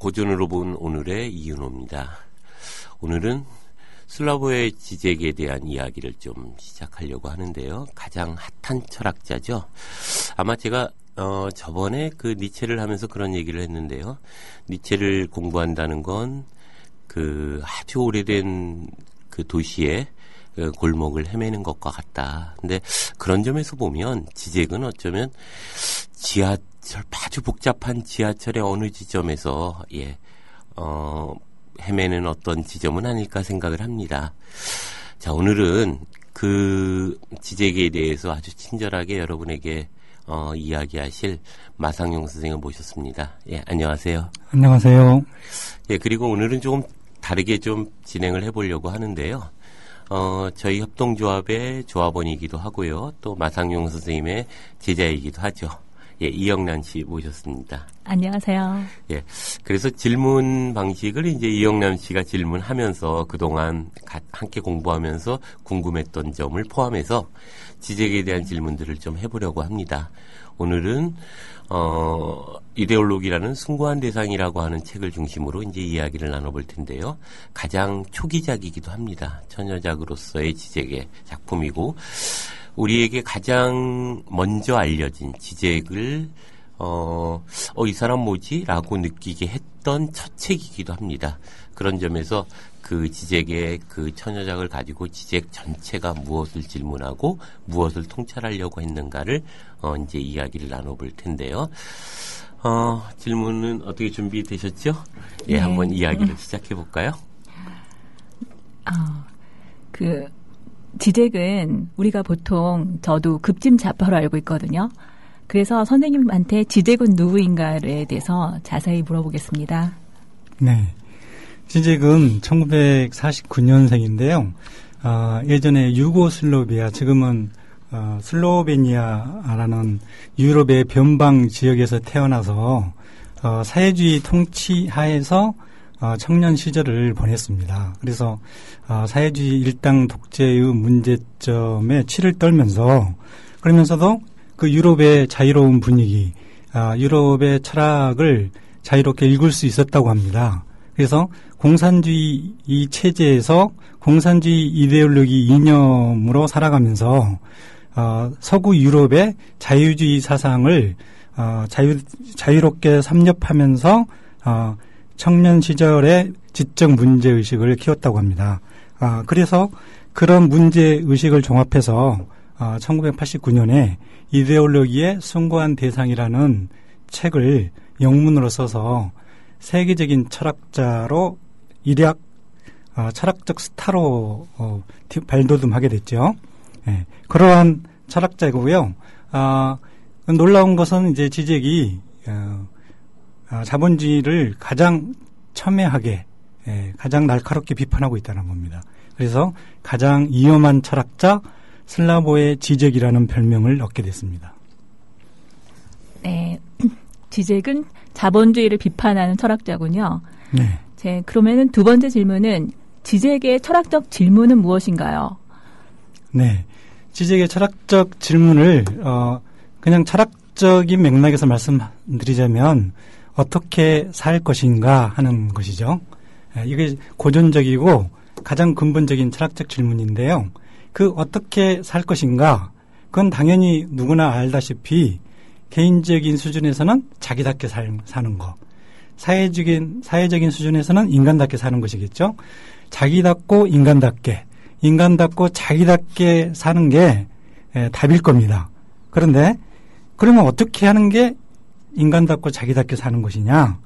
고전으로 본 오늘의 이윤호입니다. 오늘은 슬라보의 지적에 대한 이야기를 좀 시작하려고 하는데요. 가장 핫한 철학자죠. 아마 제가 저번에 그 니체를 하면서 그런 얘기를 했는데요. 니체를 공부한다는 건 그 아주 오래된 그 도시에 그 골목을 헤매는 것과 같다. 근데 그런 점에서 보면 지적은 어쩌면 아주 복잡한 지하철의 어느 지점에서 헤매는 어떤 지점은 아닐까 생각을 합니다. 자, 오늘은 그 지적에 대해서 아주 친절하게 여러분에게 이야기하실 마상용 선생을 모셨습니다. 예, 안녕하세요. 안녕하세요. 예, 그리고 오늘은 조금 다르게 좀 진행을 해보려고 하는데요. 저희 협동조합의 조합원이기도 하고요. 또 마상용 선생님의 제자이기도 하죠. 예, 이영란 씨 모셨습니다. 안녕하세요. 예, 그래서 질문 방식을 이제 이영란 씨가 질문하면서 그동안 함께 공부하면서 궁금했던 점을 포함해서 지적에 대한 질문들을 좀 해보려고 합니다. 오늘은 이데올로기라는 숭고한 대상이라고 하는 책을 중심으로 이제 이야기를 나눠볼 텐데요. 가장 초기작이기도 합니다. 처녀작으로서의 지적의 작품이고, 우리에게 가장 먼저 알려진 지적을 이 사람 뭐지? 라고 느끼게 했던 첫 책이기도 합니다. 그런 점에서 그 지적의 그 처녀작을 가지고 지적 전체가 무엇을 질문하고 무엇을 통찰하려고 했는가를 이제 이야기를 나눠볼 텐데요. 질문은 어떻게 준비되셨죠? 예, 네. 한번 이야기를 시작해 볼까요? 지적은 우리가 보통 저도 급진자파로 알고 있거든요. 그래서 선생님한테 지적은 누구인가에 대해서 자세히 물어보겠습니다. 네. 지적은 1949년생인데요. 예전에 유고슬로비아, 지금은 슬로베니아라는 유럽의 변방 지역에서 태어나서 사회주의 통치 하에서 청년 시절을 보냈습니다. 그래서 사회주의 일당 독재의 문제점에 치를 떨면서, 그러면서도 그 유럽의 자유로운 분위기, 유럽의 철학을 자유롭게 읽을 수 있었다고 합니다. 그래서 공산주의 이 체제에서 공산주의 이데올로기 이념으로 살아가면서 서구 유럽의 자유주의 사상을 자유롭게 섭렵하면서 청년 시절의 지적 문제의식을 키웠다고 합니다. 그래서 그런 문제의식을 종합해서 1989년에 이데올로기의 숭고한 대상이라는 책을 영문으로 써서 세계적인 철학자로 일약 철학적 스타로 발돋움하게 됐죠. 예, 그러한 철학자이고요. 놀라운 것은 이제 지적이 자본주의를 가장 첨예하게, 가장 날카롭게 비판하고 있다는 겁니다. 그래서 가장 위험한 철학자 슬라보의 지적이라는 별명을 얻게 됐습니다. 네, 지적은 자본주의를 비판하는 철학자군요. 네. 그러면은 두 번째 질문은 지적의 철학적 질문은 무엇인가요? 네, 지적의 철학적 질문을 그냥 철학적인 맥락에서 말씀드리자면 어떻게 살 것인가 하는 것이죠. 이게 고전적이고 가장 근본적인 철학적 질문인데요. 그 어떻게 살 것인가, 그건 당연히 누구나 알다시피 개인적인 수준에서는 자기답게 사는 거, 사회적인 수준에서는 인간답게 사는 것이겠죠. 자기답고 인간답게 자기답게 사는 게 답일 겁니다. 그런데 그러면 어떻게 하는 게 인간답고 자기답게 사는 것이냐?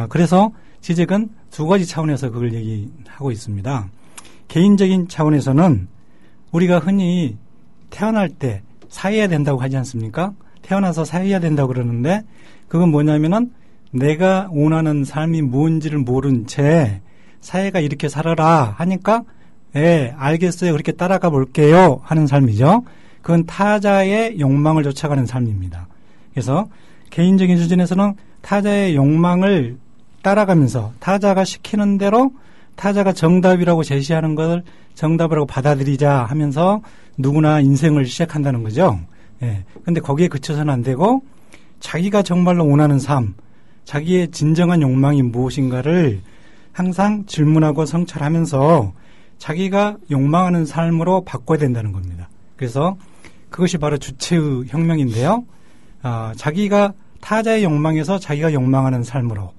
그래서 지적은 두 가지 차원에서 그걸 얘기하고 있습니다. 개인적인 차원에서는 우리가 흔히 태어날 때 사회해야 된다고 하지 않습니까? 태어나서 사회해야 된다고 그러는데, 그건 뭐냐면은 내가 원하는 삶이 뭔지를 모른 채 사회가 이렇게 살아라 하니까 알겠어요, 그렇게 따라가 볼게요 하는 삶이죠. 그건 타자의 욕망을 쫓아가는 삶입니다. 그래서 개인적인 수준에서는 타자의 욕망을 따라가면서 타자가 시키는 대로 타자가 정답이라고 제시하는 것을 정답이라고 받아들이자 하면서 누구나 인생을 시작한다는 거죠. 근데 거기에 그쳐서는 안 되고 자기가 정말로 원하는 삶, 자기의 진정한 욕망이 무엇인가를 항상 질문하고 성찰하면서 자기가 욕망하는 삶으로 바꿔야 된다는 겁니다. 그래서 그것이 바로 주체의 혁명인데요. 자기가 타자의 욕망에서 자기가 욕망하는 삶으로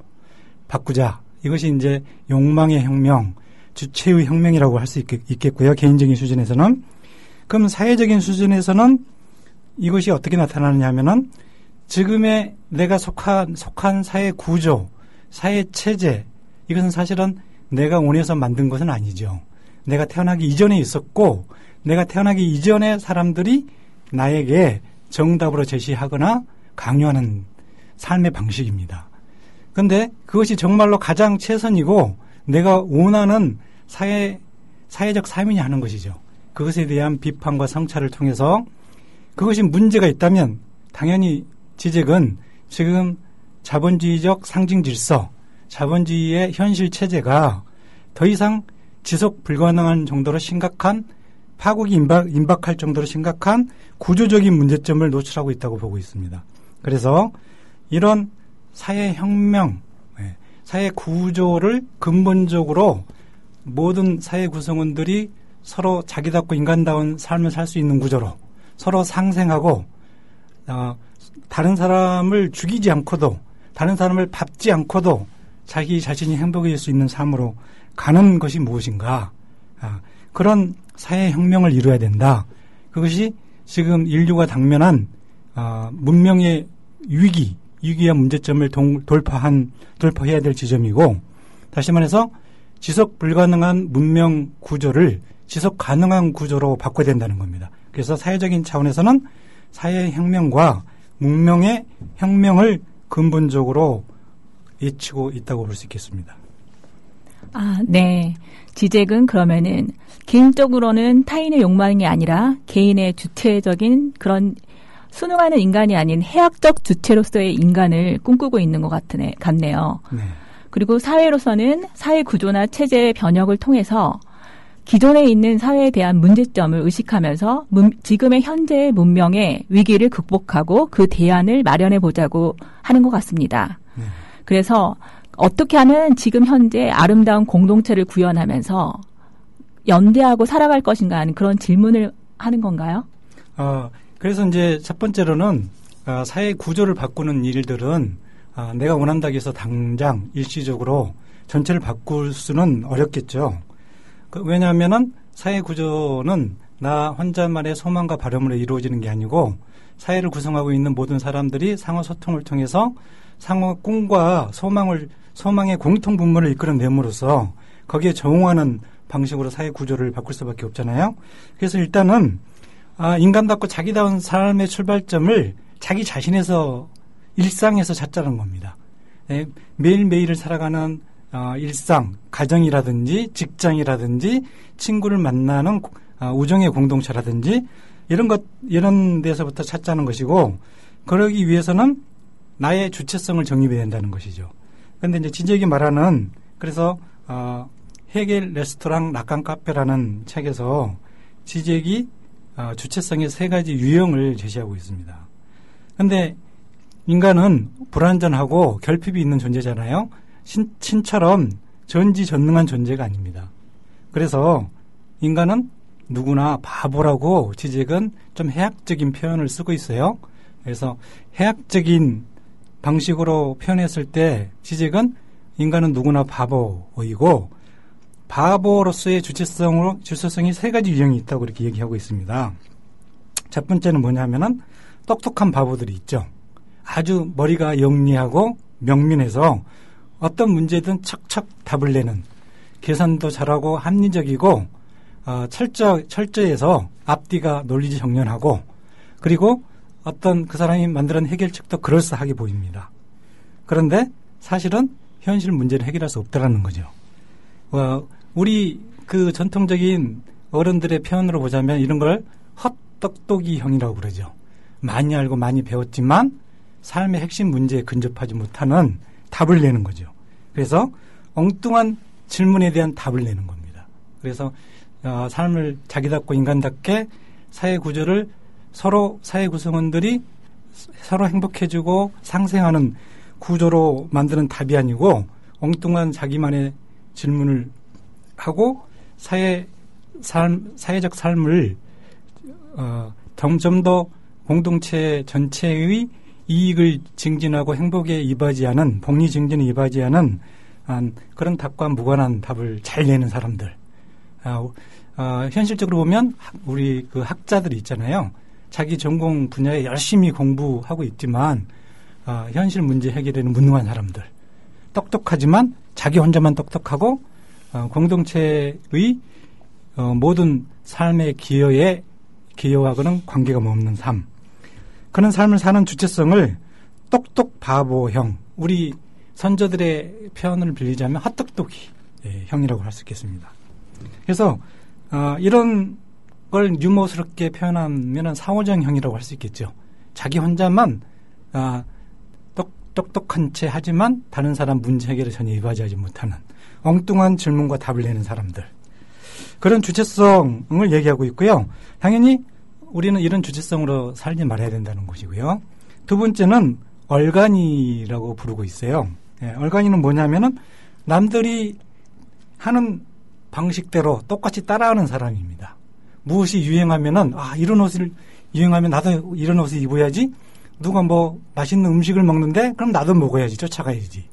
바꾸자. 이것이 이제 욕망의 혁명, 주체의 혁명이라고 할 수 있겠고요. 개인적인 수준에서는. 그럼 사회적인 수준에서는 이것이 어떻게 나타나느냐 하면은 지금의 내가 속한 사회 구조, 사회 체제, 이것은 사실은 내가 원해서 만든 것은 아니죠. 내가 태어나기 이전에 있었고, 내가 태어나기 이전에 사람들이 나에게 정답으로 제시하거나 강요하는 삶의 방식입니다. 그런데 그것이 정말로 가장 최선이고 내가 원하는 사회적 삶이냐 하는 것이죠. 그것에 대한 비판과 성찰을 통해서 그것이 문제가 있다면 당연히 지적은 지금 자본주의적 상징 질서, 자본주의의 현실 체제가 더 이상 지속 불가능한 정도로 심각한 파국이 임박할 정도로 심각한 구조적인 문제점을 노출하고 있다고 보고 있습니다. 그래서 이런 사회혁명, 사회 구조를 근본적으로 모든 사회 구성원들이 서로 자기답고 인간다운 삶을 살 수 있는 구조로 서로 상생하고 다른 사람을 죽이지 않고도 다른 사람을 밟지 않고도 자기 자신이 행복해질 수 있는 삶으로 가는 것이 무엇인가. 그런 사회혁명을 이루어야 된다. 그것이 지금 인류가 당면한 문명의 위기와 문제점을 돌파해야 될 지점이고, 다시 말해서 지속 불가능한 문명 구조를 지속 가능한 구조로 바꿔야 된다는 겁니다. 그래서 사회적인 차원에서는 사회혁명과 문명의 혁명을 근본적으로 외치고 있다고 볼 수 있겠습니다. 네. 지적은 그러면은 개인적으로는 타인의 욕망이 아니라 개인의 주체적인 그런 순응하는 인간이 아닌 해학적 주체로서의 인간을 꿈꾸고 있는 것 같네요. 네. 그리고 사회로서는 사회 구조나 체제의 변혁을 통해서 기존에 있는 사회에 대한 문제점을 의식하면서 지금의 현재의 문명의 위기를 극복하고 그 대안을 마련해 보자고 하는 것 같습니다. 네. 그래서 어떻게 하면 지금 현재 아름다운 공동체를 구현하면서 연대하고 살아갈 것인가 하는 그런 질문을 하는 건가요? 그래서 이제 첫 번째로는 사회 구조를 바꾸는 일들은 내가 원한다고 해서 당장 일시적으로 전체를 바꿀 수는 어렵겠죠. 왜냐하면은 사회 구조는 나 혼자만의 소망과 바람으로 이루어지는 게 아니고 사회를 구성하고 있는 모든 사람들이 상호 소통을 통해서 상호 꿈과 소망의 공통 분모를 이끌어냄으로써 거기에 적응하는 방식으로 사회 구조를 바꿀 수밖에 없잖아요. 그래서 일단은 인간답고 자기다운 삶의 출발점을 자기 자신에서 일상에서 찾자는 겁니다. 네, 매일매일을 살아가는 일상, 가정이라든지 직장이라든지 친구를 만나는 우정의 공동체라든지 이런 데서부터 찾자는 것이고, 그러기 위해서는 나의 주체성을 정립해야 된다는 것이죠. 그런데 이제 지적이 말하는, 그래서 헤겔 레스토랑 라칸 카페라는 책에서 지적이 주체성의 세 가지 유형을 제시하고 있습니다. 그런데 인간은 불완전하고 결핍이 있는 존재잖아요. 신처럼 전지전능한 존재가 아닙니다. 그래서 인간은 누구나 바보라고 지적은 좀 해학적인 표현을 쓰고 있어요. 그래서 해학적인 방식으로 표현했을 때 지적은 인간은 누구나 바보이고 바보로서의 주체성이 세 가지 유형이 있다고 이렇게 얘기하고 있습니다. 첫 번째는 뭐냐면은 똑똑한 바보들이 있죠. 아주 머리가 영리하고 명민해서 어떤 문제든 척척 답을 내는, 계산도 잘하고 합리적이고 철저해서 앞뒤가 논리정연하고, 그리고 어떤 그 사람이 만드는 해결책도 그럴싸하게 보입니다. 그런데 사실은 현실 문제를 해결할 수 없다라는 거죠. 우리 그 전통적인 어른들의 표현으로 보자면 이런 걸 헛똑똑이형이라고 그러죠. 많이 알고 많이 배웠지만 삶의 핵심 문제에 근접하지 못하는 답을 내는 거죠. 그래서 엉뚱한 질문에 대한 답을 내는 겁니다. 그래서 삶을 자기답고 인간답게 사회 구조를 서로 사회 구성원들이 서로 행복해지고 상생하는 구조로 만드는 답이 아니고 엉뚱한 자기만의 질문을 하고 사회적 삶을 점점 더 공동체 전체의 이익을 증진하고 행복에 이바지하는 복리 증진에 이바지하는 그런 답과 무관한 답을 잘 내는 사람들. 현실적으로 보면 우리 그 학자들이 있잖아요. 자기 전공 분야에 열심히 공부하고 있지만 현실 문제 해결에는 무능한 사람들. 똑똑하지만 자기 혼자만 똑똑하고 공동체의 모든 삶의 기여하고는 관계가 없는 삶. 그런 삶을 사는 주체성을 똑똑 바보형, 우리 선조들의 표현을 빌리자면 헛똑똑이 형이라고 할 수 있겠습니다. 그래서 이런 걸 유머스럽게 표현하면 상호정 형이라고 할 수 있겠죠. 자기 혼자만 똑똑한 채 하지만 다른 사람 문제 해결에 전혀 이바지하지 못하는 엉뚱한 질문과 답을 내는 사람들. 그런 주체성을 얘기하고 있고요. 당연히 우리는 이런 주체성으로 살지 말아야 된다는 것이고요. 두 번째는 얼간이라고 부르고 있어요. 얼간이는 뭐냐면은 남들이 하는 방식대로 똑같이 따라하는 사람입니다. 무엇이 유행하면은 이런 옷을 유행하면 나도 이런 옷을 입어야지. 누가 뭐 맛있는 음식을 먹는데 그럼 나도 먹어야지. 쫓아가야지.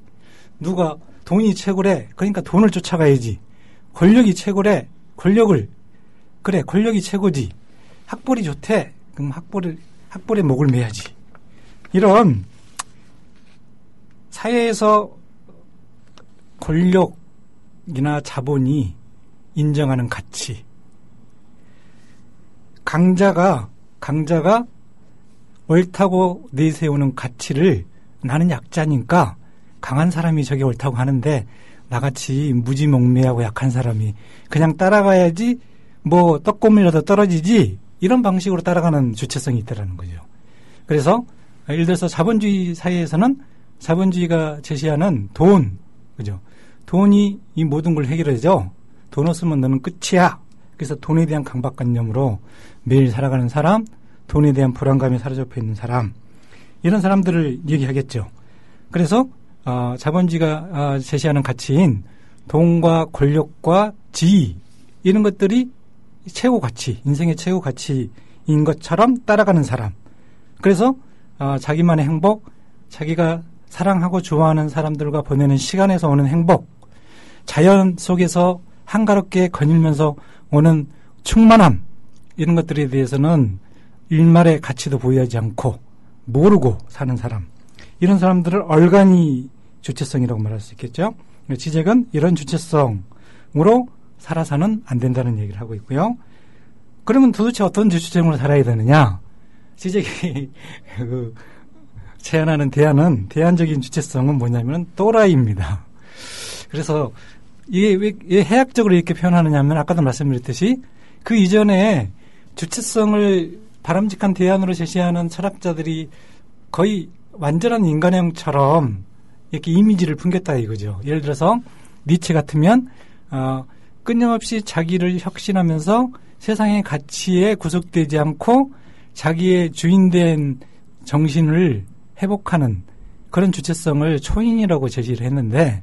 누가 돈이 최고래. 그러니까 돈을 쫓아가야지. 권력이 최고래. 권력이 최고지. 학벌이 좋대. 그럼 학벌에 목을 매야지. 이런 사회에서 권력이나 자본이 인정하는 가치. 강자가 옳다고 내세우는 가치를 나는 약자니까 강한 사람이 저게 옳다고 하는데 나같이 무지몽매하고 약한 사람이 그냥 따라가야지 뭐 떡고물이라도 떨어지지 이런 방식으로 따라가는 주체성이 있다라는 거죠. 그래서 예를 들어서 자본주의 사회에서는 자본주의가 제시하는 돈, 그죠? 돈이 이 모든 걸 해결해줘. 돈 없으면 너는 끝이야. 그래서 돈에 대한 강박관념으로 매일 살아가는 사람, 돈에 대한 불안감이 사로잡혀 있는 사람, 이런 사람들을 얘기하겠죠. 그래서 자본주의가 제시하는 가치인 돈과 권력과 지위 이런 것들이 최고 가치, 인생의 최고 가치인 것처럼 따라가는 사람. 그래서 자기만의 행복, 자기가 사랑하고 좋아하는 사람들과 보내는 시간에서 오는 행복, 자연 속에서 한가롭게 거닐면서 오는 충만함, 이런 것들에 대해서는 일말의 가치도 보유하지 않고 모르고 사는 사람, 이런 사람들을 얼간이 주체성이라고 말할 수 있겠죠. 지적은 이런 주체성으로 살아서는 안 된다는 얘기를 하고 있고요. 그러면 도대체 어떤 주체성으로 살아야 되느냐? 지적이 제안하는 대안적인 주체성은 뭐냐면 또라이입니다. 그래서 이게 왜 해학적으로 이렇게 표현하느냐 하면 아까도 말씀드렸듯이 그 이전에 주체성을 바람직한 대안으로 제시하는 철학자들이 거의 완전한 인간형처럼 이렇게 이미지를 풍겼다 이거죠. 예를 들어서 니체 같으면 끊임없이 자기를 혁신하면서 세상의 가치에 구속되지 않고 자기의 주인된 정신을 회복하는 그런 주체성을 초인이라고 제시를 했는데,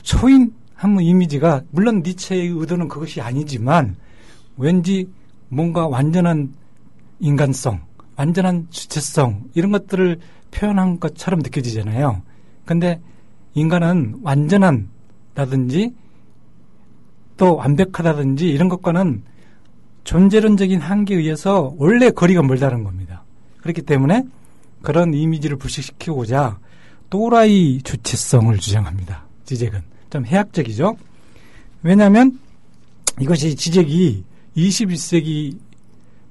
초인 하면 이미지가 물론 니체의 의도는 그것이 아니지만 왠지 뭔가 완전한 인간성, 완전한 주체성 이런 것들을 표현한 것처럼 느껴지잖아요. 근데 인간은 완전한다든지 또 완벽하다든지 이런 것과는 존재론적인 한계에 의해서 원래 거리가 멀다는 겁니다. 그렇기 때문에 그런 이미지를 불식시키고자 또라이 주체성을 주장합니다. 지적은 좀 해학적이죠. 왜냐하면 이것이 지적이 21세기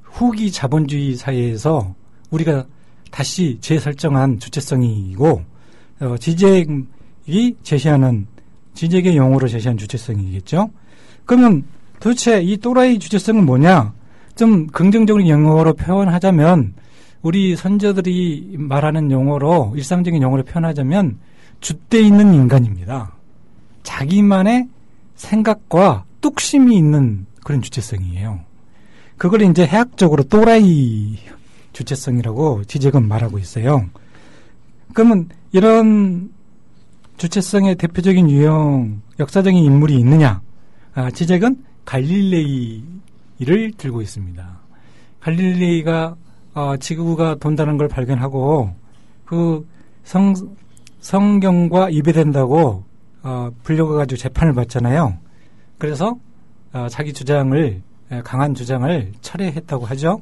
후기 자본주의 사회에서 우리가 다시 재설정한 주체성이고 지적이 제시하는 지적의 용어로 제시한 주체성이겠죠. 그러면 도대체 이 또라이 주체성은 뭐냐? 좀 긍정적인 용어로 표현하자면 우리 선조들이 말하는 용어로 일상적인 용어로 표현하자면 줏대 있는 인간입니다. 자기만의 생각과 뚝심이 있는 그런 주체성이에요. 그걸 이제 해학적으로 또라이 주체성이라고 지적은 말하고 있어요. 그러면 이런 주체성의 대표적인 유형, 역사적인 인물이 있느냐? 지잭은 갈릴레이를 들고 있습니다. 갈릴레이가 지구가 돈다는 걸 발견하고 그 성경과 이배된다고 불려가지고 재판을 받잖아요. 그래서 자기 주장을, 강한 주장을 철회했다고 하죠.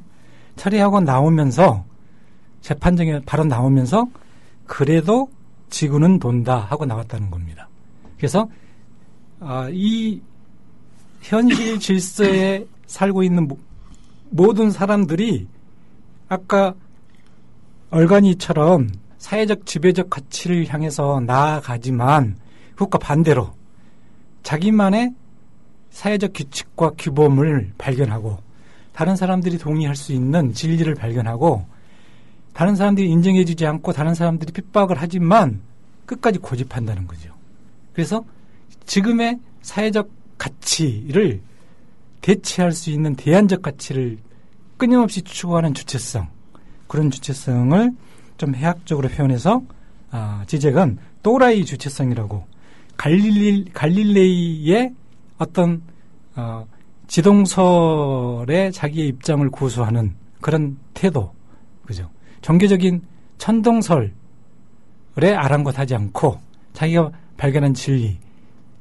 철회하고 나오면서 재판정에 바로 나오면서 그래도 지구는 돈다 하고 나왔다는 겁니다. 그래서 이 현실 질서에 살고 있는 모든 사람들이 아까 얼간이처럼 사회적 지배적 가치를 향해서 나아가지만 그것과 반대로 자기만의 사회적 규칙과 규범을 발견하고 다른 사람들이 동의할 수 있는 진리를 발견하고 다른 사람들이 인정해주지 않고 다른 사람들이 핍박을 하지만 끝까지 고집한다는 거죠. 그래서 지금의 사회적 가치를 대체할 수 있는 대안적 가치를 끊임없이 추구하는 주체성, 그런 주체성을 좀 해학적으로 표현해서 지잭은 또라이 주체성이라고 갈릴레이의 어떤 지동설에 자기의 입장을 고수하는 그런 태도, 그죠? 종교적인 천동설에 아랑곳하지 않고 자기가 발견한 진리,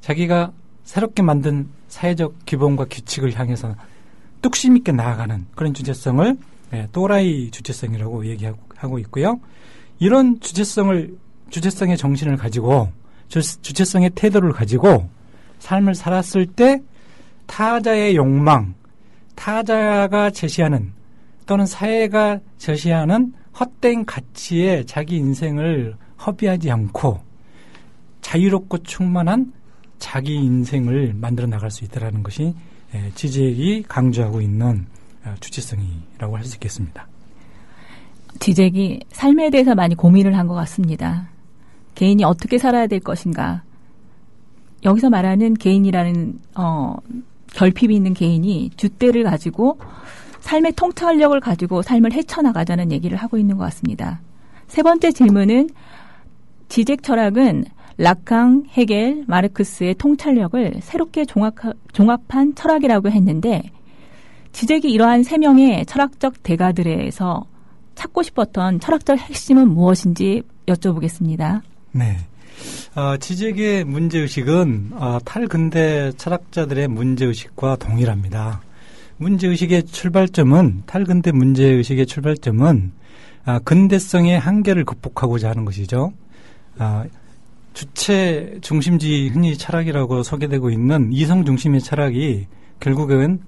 자기가 새롭게 만든 사회적 기본과 규칙을 향해서 뚝심 있게 나아가는 그런 주체성을 또라이 주체성이라고 얘기하고 있고요. 이런 주체성의 정신을 가지고 주체성의 태도를 가지고 삶을 살았을 때 타자의 욕망, 타자가 제시하는 또는 사회가 제시하는 헛된 가치에 자기 인생을 허비하지 않고 자유롭고 충만한 자기 인생을 만들어 나갈 수 있다는 것이 지잭이 강조하고 있는 주체성이라고 할 수 있겠습니다. 지잭이 삶에 대해서 많이 고민을 한 것 같습니다. 개인이 어떻게 살아야 될 것인가. 여기서 말하는 개인이라는 결핍이 있는 개인이 줏대를 가지고 삶의 통찰력을 가지고 삶을 헤쳐나가자는 얘기를 하고 있는 것 같습니다. 세 번째 질문은 지잭 철학은 라칸, 헤겔, 마르크스의 통찰력을 새롭게 종합한 철학이라고 했는데 지잭이 이러한 세 명의 철학적 대가들에서 찾고 싶었던 철학적 핵심은 무엇인지 여쭤보겠습니다. 네. 지잭의 문제의식은 탈근대 철학자들의 문제의식과 동일합니다. 문제의식의 출발점은, 탈근대 문제의식의 출발점은 근대성의 한계를 극복하고자 하는 것이죠. 주체 중심주의 흔히 철학이라고 소개되고 있는 이성 중심의 철학이 결국은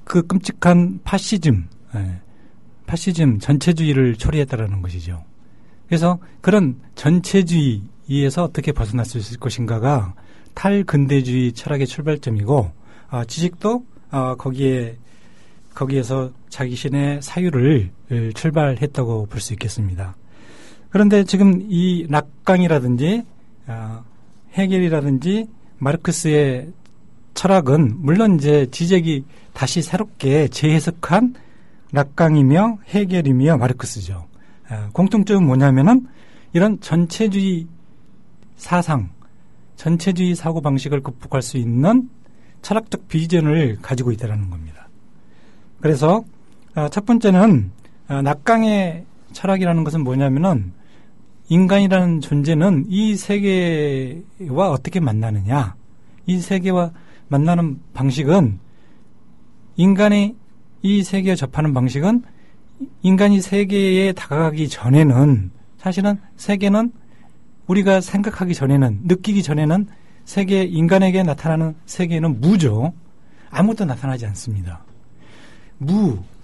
그 끔찍한 파시즘 전체주의를 초래했다라는 것이죠. 그래서 그런 전체주의에서 어떻게 벗어날 수 있을 것인가가 탈근대주의 철학의 출발점이고 지식도 거기에서 자기신의 사유를 출발했다고 볼 수 있겠습니다. 그런데 지금 이 락강이라든지 헤겔이라든지 마르크스의 철학은 물론 이제 지잭이 다시 새롭게 재해석한 락강이며 헤겔이며 마르크스죠. 공통점은 뭐냐면은 이런 전체주의 사상, 전체주의 사고방식을 극복할 수 있는 철학적 비전을 가지고 있다는 겁니다. 그래서 첫 번째는 락강의 철학이라는 것은 뭐냐면은 인간이라는 존재는 이 세계와 어떻게 만나느냐, 이 세계와 만나는 방식은 인간이 이 세계에 접하는 방식은 인간이 세계에 다가가기 전에는 사실은 세계는 우리가 생각하기 전에는 느끼기 전에는 인간에게 나타나는 세계는 무죠. 아무것도 나타나지 않습니다.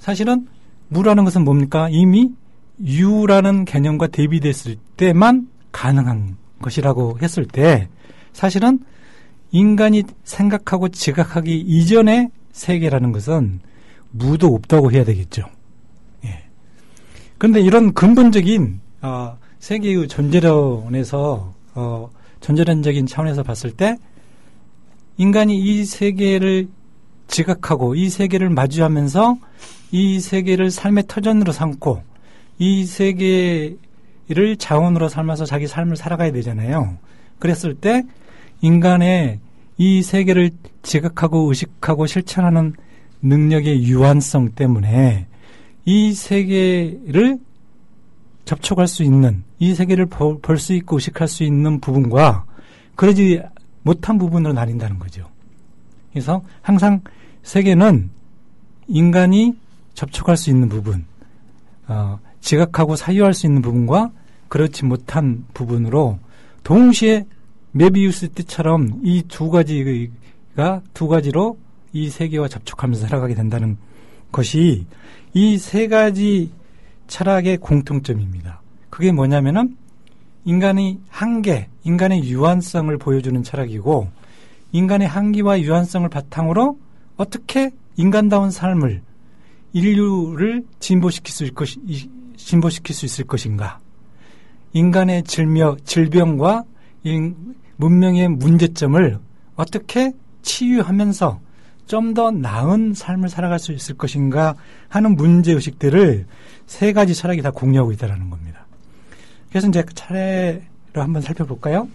사실은 무라는 것은 뭡니까? 이미 유라는 개념과 대비됐을 때만 가능한 것이라고 했을 때 사실은 인간이 생각하고 지각하기 이전의 세계라는 것은 무도 없다고 해야 되겠죠. 예. 그런데 이런 근본적인 세계의 존재론에서 존재론적인 차원에서 봤을 때 인간이 이 세계를 지각하고 이 세계를 마주하면서 이 세계를 삶의 터전으로 삼고 이 세계에 세계를 자원으로 삼아서 자기 삶을 살아가야 되잖아요. 그랬을 때 인간의 이 세계를 지각하고 의식하고 실천하는 능력의 유한성 때문에 이 세계를 접촉할 수 있는, 이 세계를 볼 수 있고 의식할 수 있는 부분과 그러지 못한 부분으로 나뉜다는 거죠. 그래서 항상 세계는 인간이 접촉할 수 있는 부분, 지각하고 사유할 수 있는 부분과 그렇지 못한 부분으로 동시에 메비우스 띠처럼 이 두 가지로 이 세계와 접촉하면서 살아가게 된다는 것이 이 세 가지 철학의 공통점입니다. 그게 뭐냐면은 인간의 한계, 인간의 유한성을 보여주는 철학이고, 인간의 한계와 유한성을 바탕으로 어떻게 인간다운 삶을, 인류를 진보시킬 수 있을 것인가, 인간의 질병과 문명의 문제점을 어떻게 치유하면서 좀 더 나은 삶을 살아갈 수 있을 것인가 하는 문제의식들을 세 가지 철학이 다 공유하고 있다는 겁니다. 그래서 이제 차례로 한번 살펴볼까요?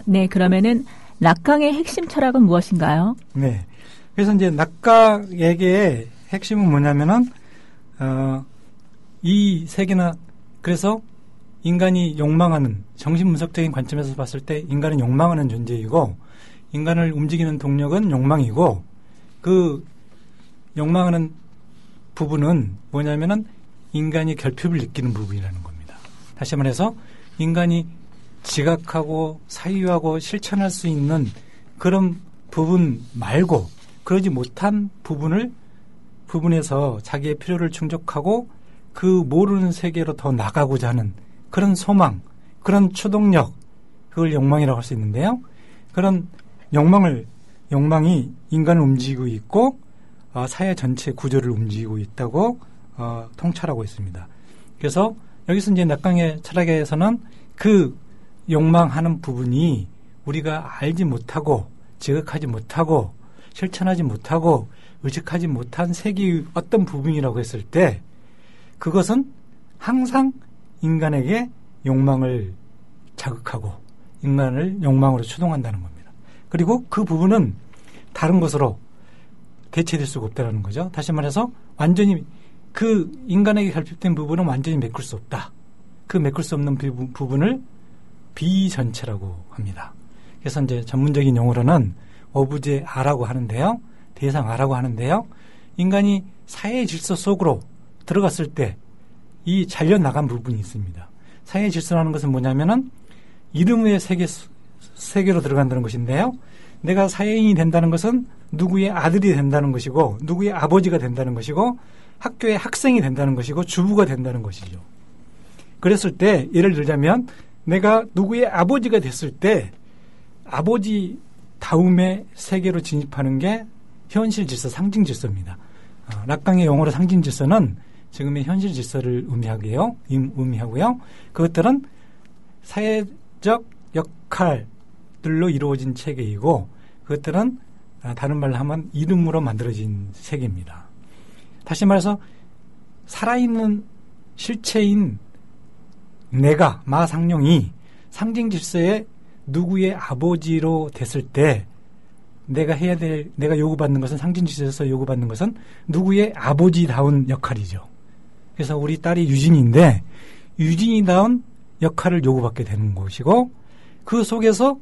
네. 그러면은 락강의 핵심 철학은 무엇인가요? 네. 그래서 이제 낙각에게의 핵심은 뭐냐면은, 이 세계나, 그래서 인간이 욕망하는, 정신분석적인 관점에서 봤을 때 인간은 욕망하는 존재이고, 인간을 움직이는 동력은 욕망이고, 그 욕망하는 부분은 뭐냐면은 인간이 결핍을 느끼는 부분이라는 겁니다. 다시 말해서 인간이 지각하고 사유하고 실천할 수 있는 그런 부분 말고 그러지 못한 부분에서 자기의 필요를 충족하고 그 모르는 세계로 더 나가고자 하는 그런 소망, 그런 추동력, 그걸 욕망이라고 할 수 있는데요. 그런 욕망이 인간을 움직이고 있고 사회 전체 구조를 움직이고 있다고 통찰하고 있습니다. 그래서 여기서 이제 낙강의 철학에서는 그 욕망하는 부분이 우리가 알지 못하고 지각하지 못하고 실천하지 못하고 의식하지 못한 세계의 어떤 부분이라고 했을 때 그것은 항상 인간에게 욕망을 자극하고 인간을 욕망으로 추동한다는 겁니다. 그리고 그 부분은 다른 것으로 대체될 수가 없다는 거죠. 다시 말해서 완전히 그 인간에게 결핍된 부분은 완전히 메꿀 수 없다. 그 메꿀 수 없는 부분을 비전체라고 합니다. 그래서 이제 전문적인 용어로는 어부제 아라고 하는데요. 대상 아라고 하는데요. 인간이 사회 질서 속으로 들어갔을 때 이 잘려나간 부분이 있습니다. 사회 질서라는 것은 뭐냐면은 이름의 세계로 들어간다는 것인데요. 내가 사회인이 된다는 것은 누구의 아들이 된다는 것이고 누구의 아버지가 된다는 것이고 학교의 학생이 된다는 것이고 주부가 된다는 것이죠. 그랬을 때 예를 들자면 내가 누구의 아버지가 됐을 때 아버지 다음의 세계로 진입하는 게 현실 질서, 상징 질서입니다. 락강의 용어로 상징 질서는 지금의 현실 질서를 의미하고요. 그것들은 사회적 역할들로 이루어진 체계이고 그것들은 다른 말로 하면 이름으로 만들어진 세계입니다. 다시 말해서 살아있는 실체인 내가, 마상룡이 상징 질서의 누구의 아버지로 됐을 때 내가 요구받는 것은 상징 질서에서 요구받는 것은 누구의 아버지다운 역할이죠. 그래서 우리 딸이 유진이인데 유진이다운 역할을 요구받게 되는 것이고 그 속에서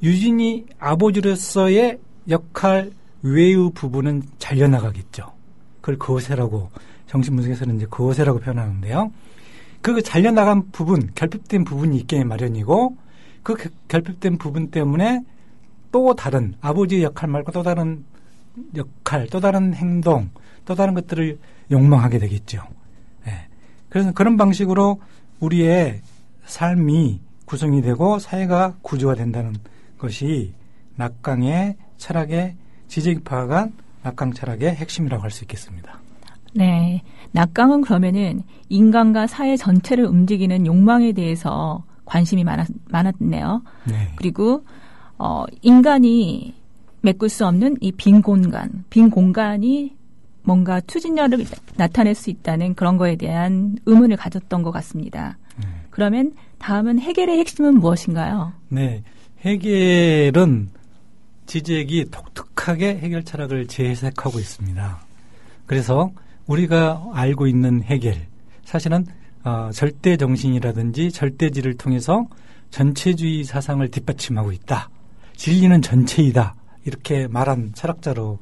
유진이 아버지로서의 역할 외의 부분은 잘려나가겠죠. 그걸 거세라고 정신분석에서는 이제 거세라고 표현하는데요. 그 잘려나간 부분, 결핍된 부분이 있게 마련이고 그 결핍된 부분 때문에 또 다른 아버지의 역할 말고 또 다른 역할, 또 다른 행동, 또 다른 것들을 욕망하게 되겠죠. 네. 그래서 그런 방식으로 우리의 삶이 구성이 되고 사회가 구조가 된다는 것이 낙강의 철학의 지적파가 낙강 철학의 핵심이라고 할 수 있겠습니다. 네. 낙강은 그러면은 인간과 사회 전체를 움직이는 욕망에 대해서 관심이 많았네요. 네. 그리고 인간이 메꿀 수 없는 이 빈 공간이 뭔가 추진력을 나타낼 수 있다는 그런 거에 대한 의문을 가졌던 것 같습니다. 그러면 다음은 해겔의 핵심은 무엇인가요? 네, 해겔은 지적이 독특하게 해결 철학을 재해석하고 있습니다. 그래서 우리가 알고 있는 해겔, 사실은 절대 정신이라든지 절대지를 통해서 전체주의 사상을 뒷받침하고 있다. 진리는 전체이다. 이렇게 말한 철학자로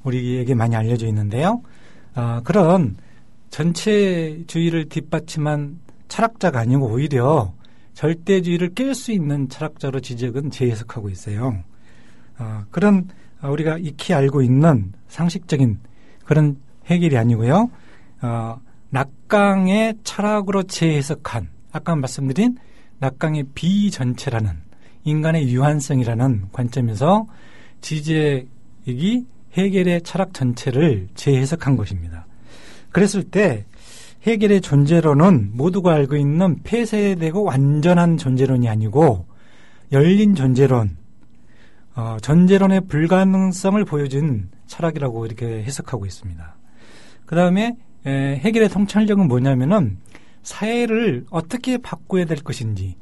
우리에게 많이 알려져 있는데요. 그런 전체주의를 뒷받침한 철학자가 아니고 오히려 절대주의를 깰 수 있는 철학자로 지적은 재해석하고 있어요. 그런 우리가 익히 알고 있는 상식적인 그런 해결이 아니고요. 낙강의 철학으로 재해석한 아까 말씀드린 낙강의 비전체라는 인간의 유한성이라는 관점에서 지적이 해겔의 철학 전체를 재해석한 것입니다. 그랬을 때 해겔의 존재론은 모두가 알고 있는 폐쇄되고 완전한 존재론이 아니고 열린 존재론, 존재론의 불가능성을 보여준 철학이라고 이렇게 해석하고 있습니다. 그 다음에 해겔의 통찰력은 뭐냐면은 사회를 어떻게 바꿔야 될 것인지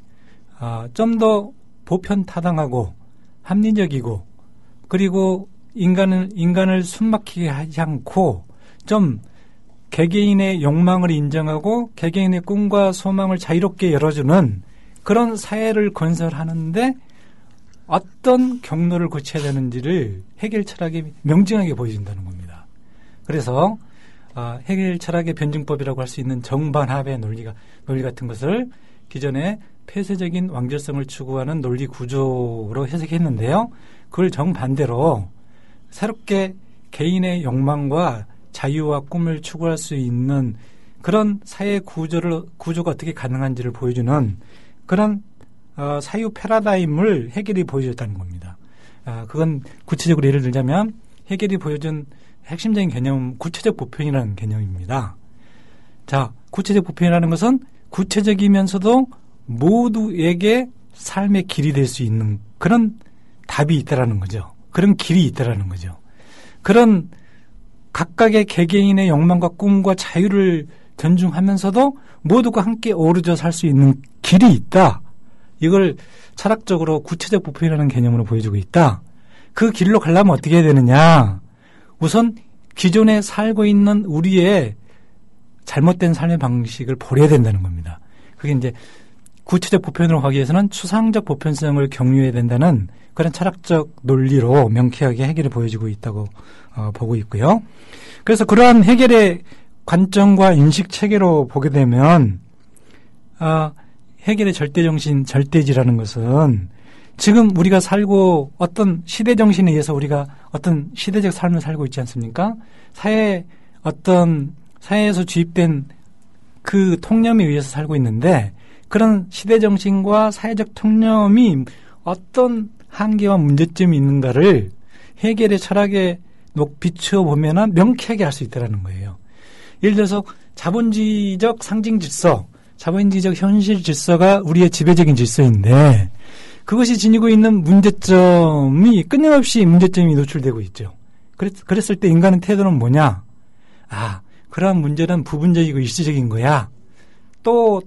좀 더 보편타당하고 합리적이고 그리고 인간을 숨막히게 하지 않고 좀 개개인의 욕망을 인정하고 개개인의 꿈과 소망을 자유롭게 열어주는 그런 사회를 건설하는데 어떤 경로를 고쳐야 되는지를 해겔 철학이 명징하게 보여준다는 겁니다. 그래서 해겔 철학의 변증법이라고 할 수 있는 정반합의 논리 같은 것을 기존에 폐쇄적인 완결성을 추구하는 논리 구조로 해석했는데요. 그걸 정반대로 새롭게 개인의 욕망과 자유와 꿈을 추구할 수 있는 그런 사회 구조가 어떻게 가능한지를 보여주는 그런 사유 패러다임을 해겔이 보여줬다는 겁니다. 그건 구체적으로 예를 들자면 해겔이 보여준 핵심적인 개념은 구체적 보편이라는 개념입니다. 자, 구체적 보편이라는 것은 구체적이면서도 모두에게 삶의 길이 될 수 있는 그런 답이 있다라는 거죠. 그런 길이 있다라는 거죠. 그런 각각의 개개인의 욕망과 꿈과 자유를 존중하면서도 모두가 함께 어우러져 살 수 있는 길이 있다. 이걸 철학적으로 구체적 보편이라는 개념으로 보여주고 있다. 그 길로 가려면 어떻게 해야 되느냐. 우선 기존에 살고 있는 우리의 잘못된 삶의 방식을 버려야 된다는 겁니다. 그게 이제 구체적 보편으로 가기 위해서는 추상적 보편성을 경유해야 된다는 그런 철학적 논리로 명쾌하게 해겔을 보여주고 있다고 보고 있고요. 그래서 그러한 해겔의 관점과 인식 체계로 보게 되면 해겔의 절대정신, 절대지라는 것은 지금 우리가 살고 어떤 시대정신에 의해서 우리가 어떤 시대적 삶을 살고 있지 않습니까? 사회에서 주입된 그 통념에 의해서 살고 있는데 그런 시대정신과 사회적 통념이 어떤 한계와 문제점이 있는가를 해겔의 철학에 비추어 보면은 명쾌하게 알 수 있다는 거예요. 예를 들어서 자본주의적 상징 질서, 자본주의적 현실 질서가 우리의 지배적인 질서인데 그것이 지니고 있는 문제점이 끊임없이 문제점이 노출되고 있죠. 그랬을 때 인간의 태도는 뭐냐? 그러한 문제는 부분적이고 일시적인 거야. 또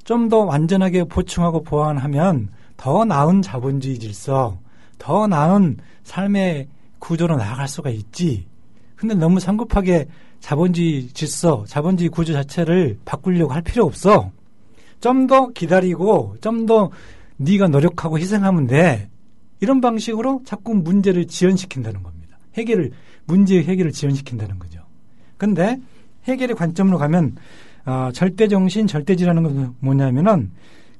좀 더 완전하게 보충하고 보완하면 더 나은 자본주의 질서, 더 나은 삶의 구조로 나아갈 수가 있지. 근데 너무 성급하게 자본주의 질서, 자본주의 구조 자체를 바꾸려고 할 필요 없어. 좀 더 기다리고 좀 더 네가 노력하고 희생하면 돼. 이런 방식으로 자꾸 문제를 지연시킨다는 겁니다. 문제의 해결을 지연시킨다는 거죠. 근데 해겔의 관점으로 가면 절대정신, 절대지라는 것은 뭐냐면은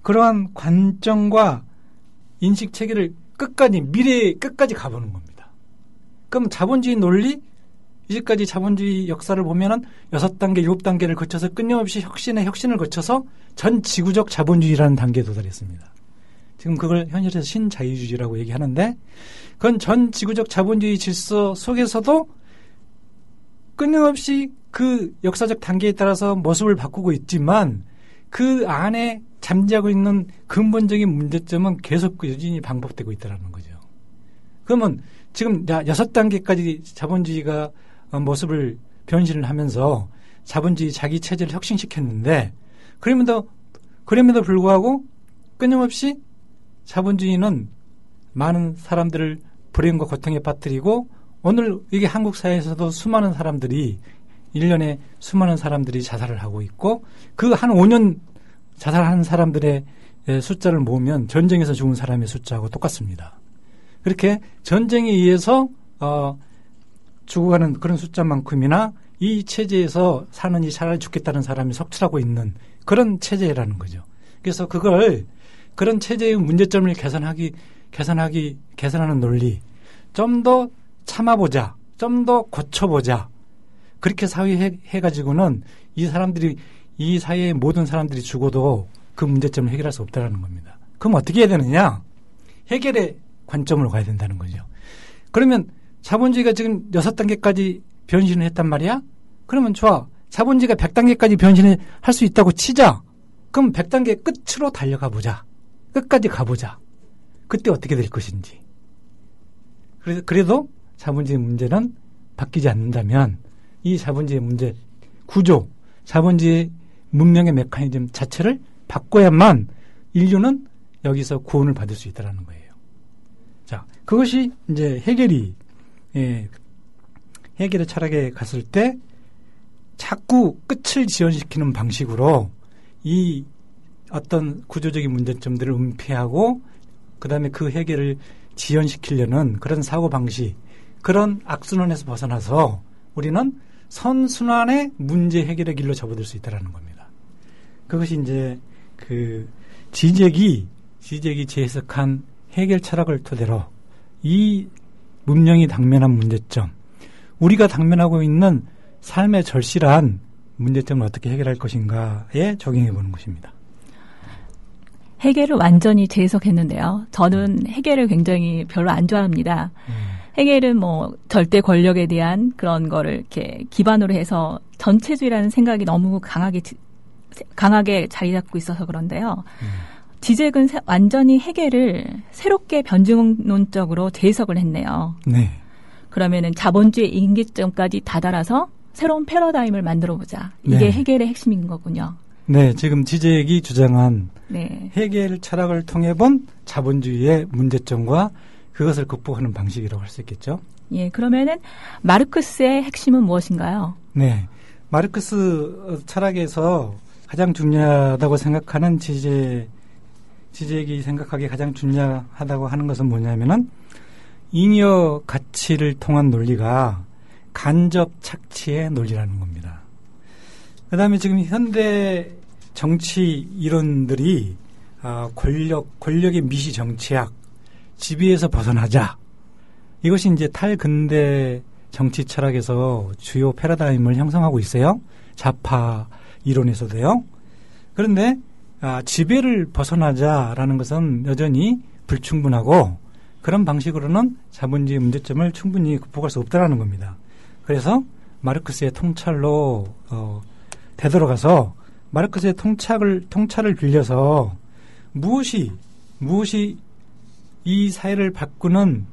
그러한 관점과 인식 체계를 미래에 끝까지 가보는 겁니다. 그럼 자본주의 논리, 이제까지 자본주의 역사를 보면은 6단계, 7단계를 거쳐서 끊임없이 혁신을 거쳐서 전 지구적 자본주의라는 단계에 도달했습니다. 지금 그걸 현실에서 신자유주의라고 얘기하는데 그건 전 지구적 자본주의 질서 속에서도 끊임없이 그 역사적 단계에 따라서 모습을 바꾸고 있지만 그 안에 잠재하고 있는 근본적인 문제점은 계속 여전히 반복되고 있다는 거죠. 그러면 지금 6단계까지 자본주의가 모습을 변신을 하면서 자본주의 자기 체제를 혁신시켰는데 그럼에도 불구하고 끊임없이 자본주의는 많은 사람들을 불행과 고통에 빠뜨리고 오늘 이게 한국 사회에서도 수많은 사람들이 1년에 수많은 사람들이 자살을 하고 있고 그 한 5년 자살하는 사람들의 숫자를 모으면 전쟁에서 죽은 사람의 숫자하고 똑같습니다. 그렇게 전쟁에 의해서 죽어가는 그런 숫자만큼이나 이 체제에서 사느니 차라리 죽겠다는 사람이 속출하고 있는 그런 체제라는 거죠. 그래서 그런 체제의 문제점을 개선하는 논리, 좀 더 참아보자, 좀 더 고쳐보자. 그렇게 사회해가지고는 이 사회의 모든 사람들이 죽어도 그 문제점을 해결할 수 없다는 겁니다. 그럼 어떻게 해야 되느냐? 해결의 관점으로 가야 된다는 거죠. 그러면 자본주의가 지금 6단계까지 변신을 했단 말이야? 그러면 좋아. 자본주의가 100단계까지 변신을 할 수 있다고 치자. 그럼 100단계 끝으로 달려가 보자. 끝까지 가보자. 그때 어떻게 될 것인지. 그래도 자본주의 문제는 바뀌지 않는다면 이 자본주의 문제 구조, 자본주의 문명의 메커니즘 자체를 바꿔야만 인류는 여기서 구원을 받을 수 있다는 거예요. 자, 그것이 이제 해결의 철학에 갔을 때 자꾸 끝을 지연시키는 방식으로 이 어떤 구조적인 문제점들을 은폐하고 그다음에 그 해결을 지연시키려는 그런 사고방식, 그런 악순환에서 벗어나서 우리는 선순환의 문제 해결의 길로 접어들 수 있다는 겁니다. 그것이 이제 그 지적이 재해석한 해결 철학을 토대로 이 문명이 당면한 문제점, 우리가 당면하고 있는 삶의 절실한 문제점을 어떻게 해결할 것인가에 적용해 보는 것입니다. 해겔을 완전히 재해석했는데요. 저는 해겔을 굉장히 별로 안 좋아합니다. 해겔은 뭐 절대 권력에 대한 그런 거를 이렇게 기반으로 해서 전체주의라는 생각이 너무 강하게 자리 잡고 있어서 그런데요. 지젝은 완전히 해겔을 새롭게 변증론적으로 재해석을 했네요. 네. 그러면은 자본주의 임기점까지 다다라서 새로운 패러다임을 만들어보자. 이게 네. 해겔의 핵심인 거군요. 네, 지금 지젝이 주장한 네. 해겔 철학을 통해 본 자본주의의 문제점과 그것을 극복하는 방식이라고 할 수 있겠죠. 예, 그러면은 마르크스의 핵심은 무엇인가요? 네, 마르크스 철학에서 가장 중요하다고 생각하는 지젝이 생각하기에 가장 중요하다고 하는 것은 뭐냐면은 잉여 가치를 통한 논리가 간접 착취의 논리라는 겁니다. 그 다음에 지금 현대 정치 이론들이 권력의 미시 정치학, 지배에서 벗어나자. 이것이 이제 탈근대 정치 철학에서 주요 패러다임을 형성하고 있어요. 좌파 이론에서도요. 그런데 지배를 벗어나자라는 것은 여전히 불충분하고 그런 방식으로는 자본주의 문제점을 충분히 극복할 수 없다라는 겁니다. 그래서 마르크스의 통찰로 되돌아가서 마르크스의 통찰을 빌려서 무엇이 이 사회를 바꾸는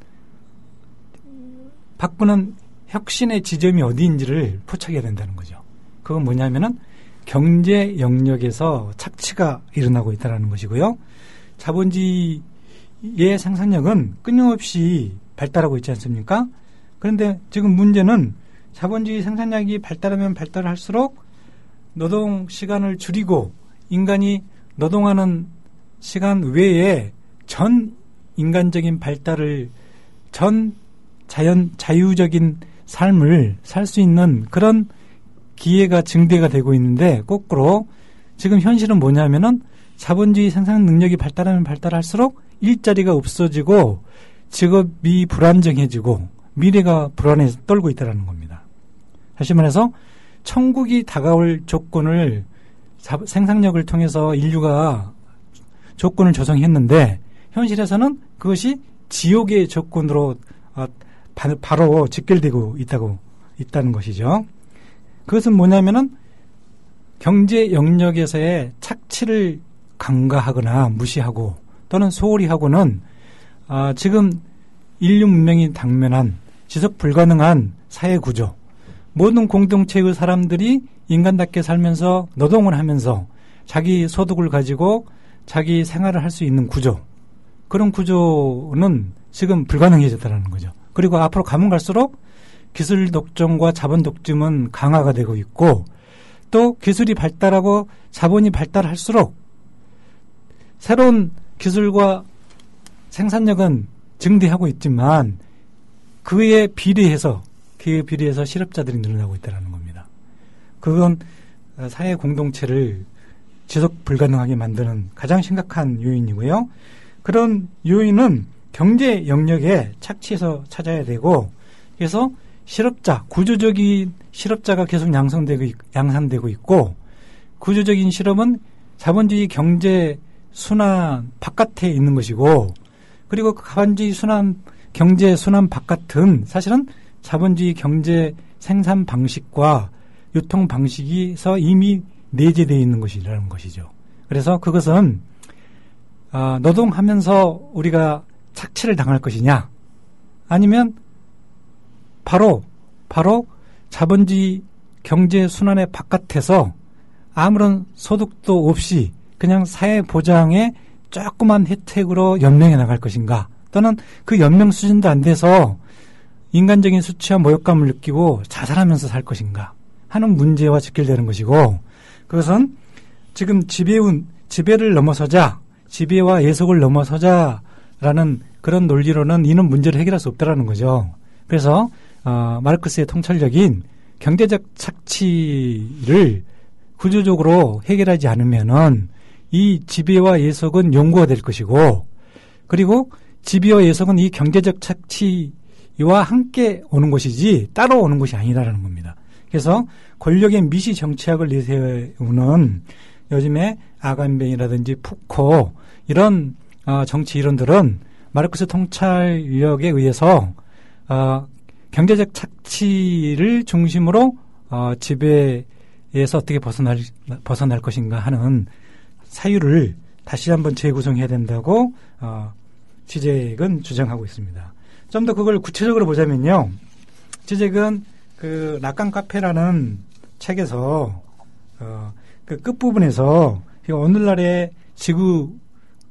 혁신의 지점이 어디인지를 포착해야 된다는 거죠. 그건 뭐냐면은 경제 영역에서 착취가 일어나고 있다는 것이고요. 자본주의의 생산력은 끊임없이 발달하고 있지 않습니까? 그런데 지금 문제는 자본주의 생산력이 발달하면 발달할수록 노동 시간을 줄이고 인간이 노동하는 시간 외에 전 인간적인 발달을 자유적인 삶을 살 수 있는 그런 기회가 증대가 되고 있는데 거꾸로 지금 현실은 뭐냐면은 자본주의 생산 능력이 발달하면 발달할수록 일자리가 없어지고 직업이 불안정해지고 미래가 불안에 떨고 있다는 겁니다. 다시 말해서 천국이 다가올 조건을 생산력을 통해서 인류가 조건을 조성했는데 현실에서는 그것이 지옥의 조건으로 바로 직결되고 있다는 것이죠. 그것은 뭐냐면은 경제 영역에서의 착취를 간과하거나 무시하고 또는 소홀히 하고는 지금 인류 문명이 당면한 지속 불가능한 사회 구조, 모든 공동체의 사람들이 인간답게 살면서 노동을 하면서 자기 소득을 가지고 자기 생활을 할 수 있는 구조, 그런 구조는 지금 불가능해졌다는 거죠. 그리고 앞으로 가면 갈수록 기술 독점과 자본 독점은 강화가 되고 있고, 또 기술이 발달하고 자본이 발달할수록 새로운 기술과 생산력은 증대하고 있지만 그에 비례해서 실업자들이 늘어나고 있다는 겁니다. 그건 사회 공동체를 지속 불가능하게 만드는 가장 심각한 요인이고요. 그런 요인은 경제 영역에 착취해서 찾아야 되고, 그래서 실업자, 구조적인 실업자가 계속 양산되고 있고, 구조적인 실업은 자본주의 경제 순환 바깥에 있는 것이고, 그리고 그 자본주의 경제 순환 바깥은 사실은 자본주의 경제 생산 방식과 유통 방식에서 이미 내재되어 있는 것이라는 것이죠. 그래서 그것은 노동하면서 우리가 착취를 당할 것이냐, 아니면 바로 자본주의 경제 순환의 바깥에서 아무런 소득도 없이 그냥 사회 보장의 조그만 혜택으로 연명해 나갈 것인가, 또는 그 연명 수준도 안 돼서 인간적인 수치와 모욕감을 느끼고 자살하면서 살 것인가 하는 문제와 직결되는 것이고, 그것은 지금 지배를 넘어서자, 지배와 예속을 넘어서자라는 그런 논리로는 이는 문제를 해결할 수 없다라는 거죠. 그래서 마르크스의 통찰력인 경제적 착취를 구조적으로 해결하지 않으면은 이 지배와 예속은 연구가 될 것이고, 그리고 지배와 예속은 이 경제적 착취와 함께 오는 것이지 따로 오는 것이 아니라는 겁니다. 그래서 권력의 미시 정치학을 내세우는 요즘에 아간베이라든지 푸코 이런 정치 이론들은 마르크스 통찰력에 의해서 경제적 착취를 중심으로 지배에서 어떻게 벗어날 것인가 하는 사유를 다시 한번 재구성해야 된다고 지젝은 주장하고 있습니다. 좀 더 그걸 구체적으로 보자면요, 지젝은 그 라칸 카페라는 책에서 그 끝부분에서 오늘날의 지구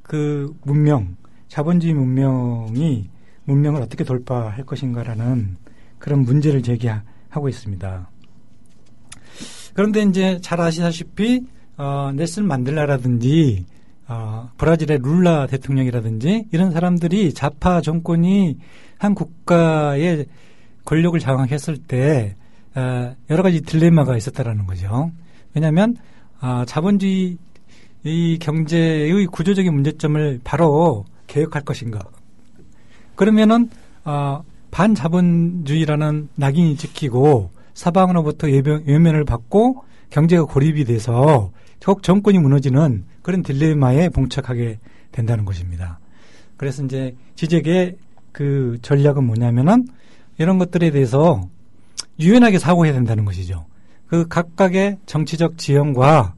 그 문명, 자본주의 문명을 어떻게 돌파할 것인가라는 그런 문제를 제기하고 있습니다. 그런데 이제 잘 아시다시피 넬슨 만델라라든지 브라질의 룰라 대통령이라든지 이런 사람들이 좌파 정권이 한 국가의 권력을 장악했을 때 여러 가지 딜레마가 있었다라는 거죠. 왜냐하면 자본주의 이 경제의 구조적인 문제점을 바로 개혁할 것인가, 그러면은 반자본주의라는 낙인이 찍히고 사방으로부터 외면을 받고 경제가 고립이 돼서 꼭 정권이 무너지는 그런 딜레마에 봉착하게 된다는 것입니다. 그래서 이제 지젝의 그 전략은 뭐냐면은 이런 것들에 대해서 유연하게 사고해야 된다는 것이죠. 그 각각의 정치적 지형과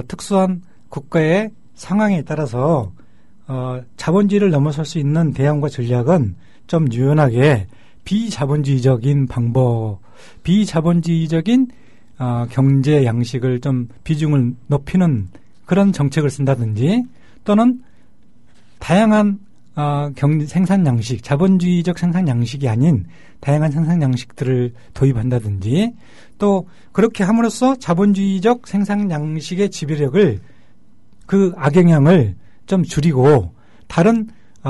특수한 국가의 상황에 따라서 자본주의를 넘어설 수 있는 대안과 전략은 좀 유연하게 비자본주의적인 비자본주의적인 경제 양식을 좀 비중을 높이는 그런 정책을 쓴다든지, 또는 다양한 생산 양식, 자본주의적 생산 양식이 아닌 다양한 생산 양식들을 도입한다든지, 또 그렇게 함으로써 자본주의적 생산 양식의 지배력을, 그 악영향을 좀 줄이고 다른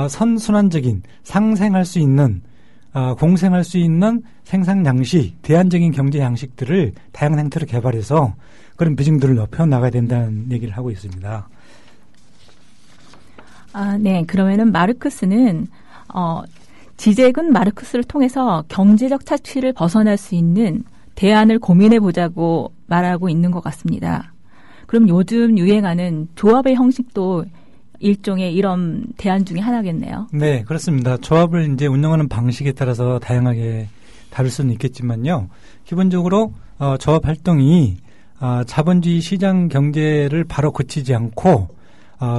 선순환적인 상생할 수 있는 공생할 수 있는 생산 양식, 대안적인 경제 양식들을 다양한 형태로 개발해서 그런 비중들을 높여 나가야 된다는 얘기를 하고 있습니다. 네. 그러면은 마르크스는 지젝은 마르크스를 통해서 경제적 착취를 벗어날 수 있는 대안을 고민해 보자고 말하고 있는 것 같습니다. 그럼 요즘 유행하는 조합의 형식도 일종의 이런 대안 중에 하나겠네요. 네, 그렇습니다. 조합을 이제 운영하는 방식에 따라서 다양하게 다를 수는 있겠지만요. 기본적으로 조합 활동이 자본주의 시장 경제를 바로 거치지 않고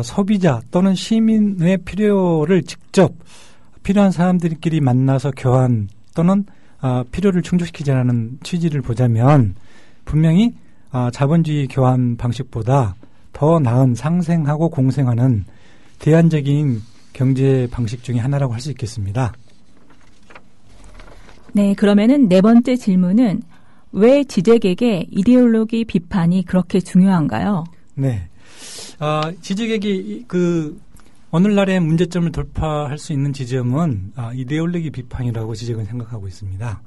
소비자 또는 시민의 필요를 직접 필요한 사람들끼리 만나서 교환, 또는 필요를 충족시키지 않는 취지를 보자면 분명히 자본주의 교환 방식보다 더 나은 상생하고 공생하는 대안적인 경제 방식 중에 하나라고 할 수 있겠습니다. 네, 그러면은 네 번째 질문은 왜 지적에게 이데올로기 비판이 그렇게 중요한가요? 네. 지적에게 오늘날의 문제점을 돌파할 수 있는 지점은 이데올로기 비판이라고 지적은 생각하고 있습니다.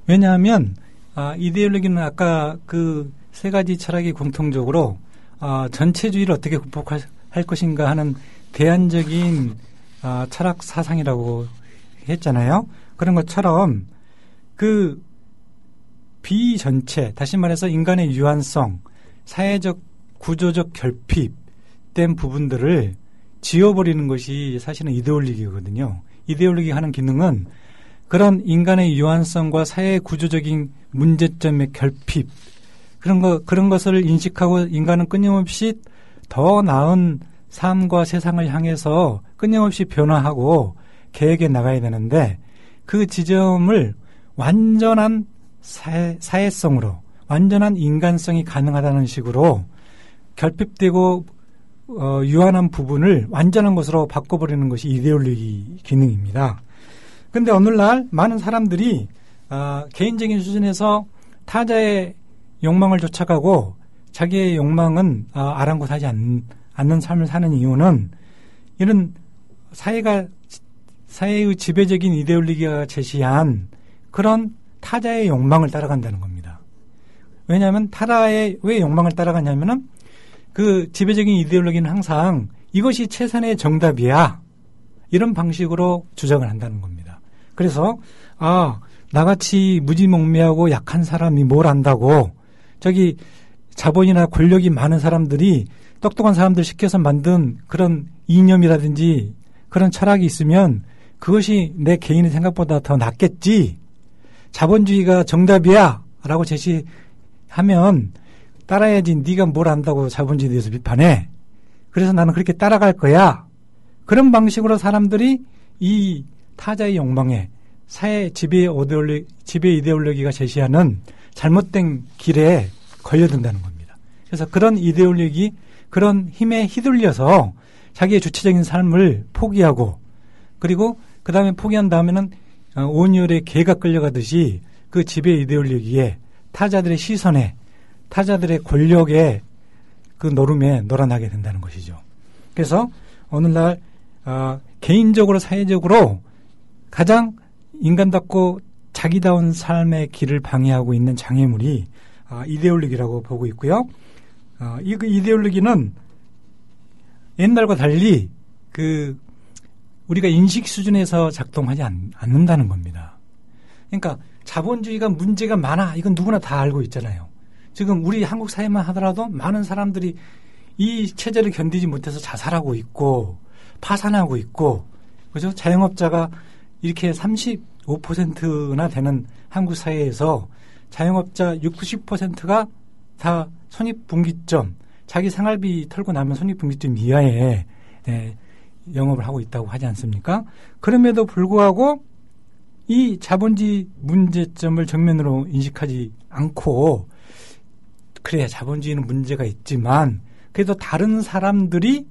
왜냐하면 이데올로기는 아까 그 세 가지 철학이 공통적으로 전체주의를 어떻게 극복할 것인가 하는 대안적인 철학 사상이라고 했잖아요. 그런 것처럼 그 비전체, 다시 말해서 인간의 유한성, 사회적 구조적 결핍된 부분들을 지워버리는 것이 사실은 이데올로기거든요. 이데올로기가 하는 기능은 그런 인간의 유한성과 사회 구조적인 문제점의 결핍, 그런 것을 인식하고 인간은 끊임없이 더 나은 삶과 세상을 향해서 끊임없이 변화하고 계획해 나가야 되는데 그 지점을 완전한 사회성으로, 완전한 인간성이 가능하다는 식으로 결핍되고 유한한 부분을 완전한 것으로 바꿔버리는 것이 이데올로기 기능입니다. 그런데 오늘날 많은 사람들이 개인적인 수준에서 타자의 욕망을 쫓아가고 자기의 욕망은 아랑곳하지 않는 삶을 사는 이유는 이런 사회의 지배적인 이데올로기가 제시한 그런 타자의 욕망을 따라간다는 겁니다. 왜냐하면 타자의 왜 욕망을 따라가냐면은 그 지배적인 이데올로기는 항상 이것이 최선의 정답이야. 이런 방식으로 주장을 한다는 겁니다. 그래서 나같이 무지몽매하고 약한 사람이 뭘 안다고 저기 자본이나 권력이 많은 사람들이 똑똑한 사람들 시켜서 만든 그런 이념이라든지 그런 철학이 있으면 그것이 내 개인의 생각보다 더 낫겠지. 자본주의가 정답이야 라고 제시하면 따라야지. 네가 뭘 안다고 자본주의에 대해서 비판해. 그래서 나는 그렇게 따라갈 거야. 그런 방식으로 사람들이 이 타자의 욕망에 사회 지배 이데올로기가 제시하는 잘못된 길에 걸려든다는 겁니다. 그래서 그런 이데올로기, 그런 힘에 휘둘려서 자기의 주체적인 삶을 포기하고 그리고 그 다음에 포기한 다음에는 온열의 개가 끌려가듯이 그 지배 이데올로기에 타자들의 시선에 타자들의 권력의 그 노름에 놀아나게 된다는 것이죠. 그래서 오늘날 개인적으로 사회적으로 가장 인간답고 자기다운 삶의 길을 방해하고 있는 장애물이 이데올로기라고 보고 있고요. 이 이데올로기는 옛날과 달리 우리가 인식 수준에서 작동하지 않는다는 겁니다. 그러니까 자본주의가 문제가 많아. 이건 누구나 다 알고 있잖아요. 지금 우리 한국 사회만 하더라도 많은 사람들이 이 체제를 견디지 못해서 자살하고 있고 파산하고 있고 그죠? 자영업자가 이렇게 35%나 되는 한국 사회에서 자영업자 60%가 다 손익분기점, 자기 생활비 털고 나면 손익분기점 이하에 영업을 하고 있다고 하지 않습니까? 그럼에도 불구하고 이 자본주의 문제점을 정면으로 인식하지 않고 그래 자본주의는 문제가 있지만 그래도 다른 사람들이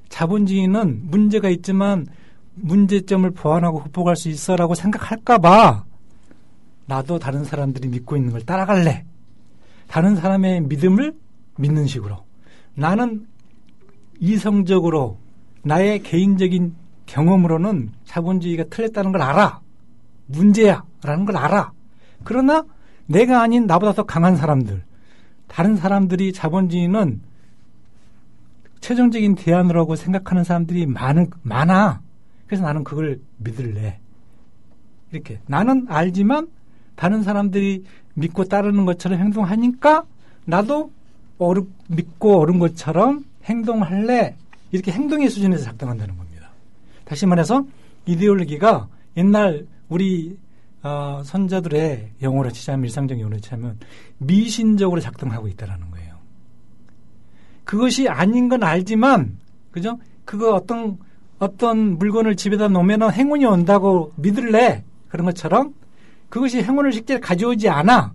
자본주의는 문제가 있지만 문제점을 보완하고 극복할 수 있어라고 생각할까 봐 나도 다른 사람들이 믿고 있는 걸 따라갈래. 다른 사람의 믿음을 믿는 식으로. 나는 이성적으로 나의 개인적인 경험으로는 자본주의가 틀렸다는 걸 알아. 문제야 라는 걸 알아. 그러나 내가 아닌 나보다 더 강한 사람들, 다른 사람들이 자본주의는 최종적인 대안이라고 생각하는 사람들이 많아. 그래서 나는 그걸 믿을래. 이렇게. 나는 알지만 다른 사람들이 믿고 따르는 것처럼 행동하니까 나도 믿고 옳은 것처럼 행동할래. 이렇게 행동의 수준에서 작동한다는 겁니다. 다시 말해서 이데올로기가 옛날 우리 선조들의 용어로 치자면 일상적 용어로 치자면 미신적으로 작동하고 있다는 거예요. 그것이 아닌 건 알지만 그죠? 그거 어떤 물건을 집에다 놓으면 행운이 온다고 믿을래. 그런 것처럼 그것이 행운을 쉽게 가져오지 않아.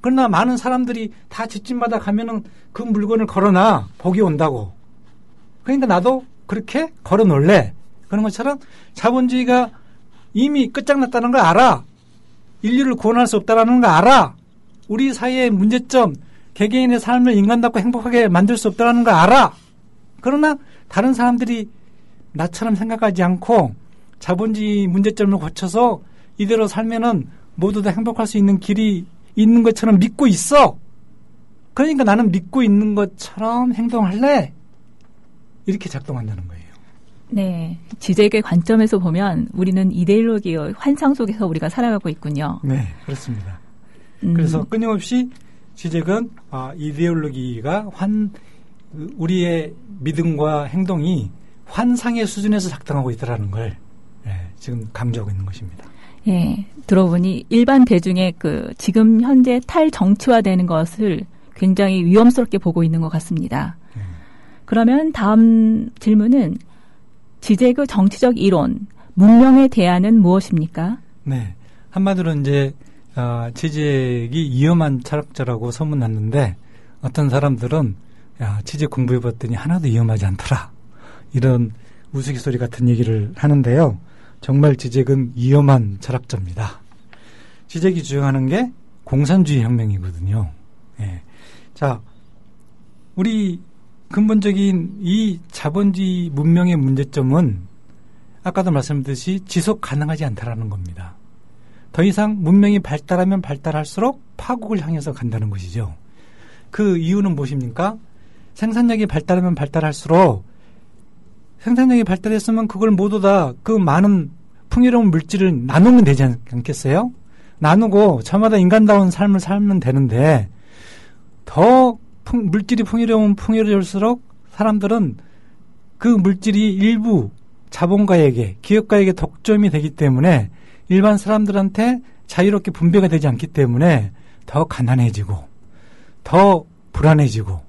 그러나 많은 사람들이 다 집집마다 가면은 그 물건을 걸어놔. 복이 온다고. 그러니까 나도 그렇게 걸어 놓을래. 그런 것처럼 자본주의가 이미 끝장났다는 걸 알아. 인류를 구원할 수 없다는 걸 알아. 우리 사회의 문제점, 개개인의 삶을 인간답고 행복하게 만들 수 없다는 걸 알아. 그러나 다른 사람들이 나처럼 생각하지 않고 자본주의 문제점을 고쳐서 이대로 살면은 모두 다 행복할 수 있는 길이 있는 것처럼 믿고 있어. 그러니까 나는 믿고 있는 것처럼 행동할래. 이렇게 작동한다는 거예요. 네. 지적의 관점에서 보면 우리는 이데올로기의 환상 속에서 우리가 살아가고 있군요. 네, 그렇습니다. 그래서 끊임없이 지적은 이데올로기가 우리의 믿음과 행동이 환상의 수준에서 작동하고 있다는 걸 지금 강조하고 있는 것입니다. 예, 들어보니 일반 대중의 지금 현재 탈정치화되는 것을 굉장히 위험스럽게 보고 있는 것 같습니다. 그러면 다음 질문은 지적의 정치적 이론, 문명의 대안은 무엇입니까? 네, 한마디로 이제 지적이 위험한 철학자라고 소문났는데 어떤 사람들은 지적 공부해봤더니 하나도 위험하지 않더라. 이런 우스갯소리 같은 얘기를 하는데요. 정말 지적은 위험한 철학자입니다. 지적이 주장하는 게 공산주의 혁명이거든요. 예. 자, 우리 근본적인 이 자본주의 문명의 문제점은 아까도 말씀드렸듯이 지속 가능하지 않다라는 겁니다. 더 이상 문명이 발달하면 발달할수록 파국을 향해서 간다는 것이죠. 그 이유는 무엇입니까? 생산력이 발달하면 발달할수록 생산력이 발달했으면 그걸 모두 다 그 많은 풍요로운 물질을 나누면 되지 않겠어요? 나누고 저마다 인간다운 삶을 살면 되는데 더 물질이 풍요로울수록 사람들은 그 물질이 일부 자본가에게 기업가에게 독점이 되기 때문에 일반 사람들한테 자유롭게 분배가 되지 않기 때문에 더 가난해지고 더 불안해지고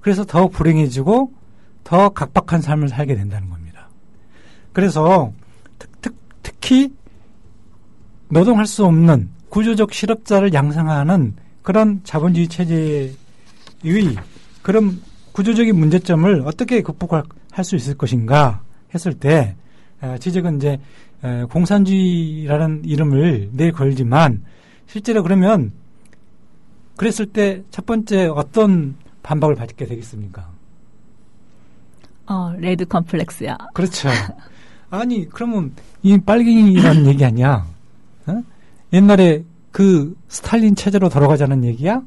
그래서 더 불행해지고 더 각박한 삶을 살게 된다는 겁니다. 그래서 특히 노동할 수 없는 구조적 실업자를 양성하는 그런 자본주의 체제의 그런 구조적인 문제점을 어떻게 극복할 수 있을 것인가 했을 때 지적은 이제 공산주의라는 이름을 내걸지만 실제로 그러면 그랬을 때 첫 번째 어떤 반박을 받게 되겠습니까? 레드 컴플렉스야. 그렇죠. 아니, 그러면 이 빨갱이라는 얘기 아니야? 어? 옛날에 그 스탈린 체제로 돌아가자는 얘기야?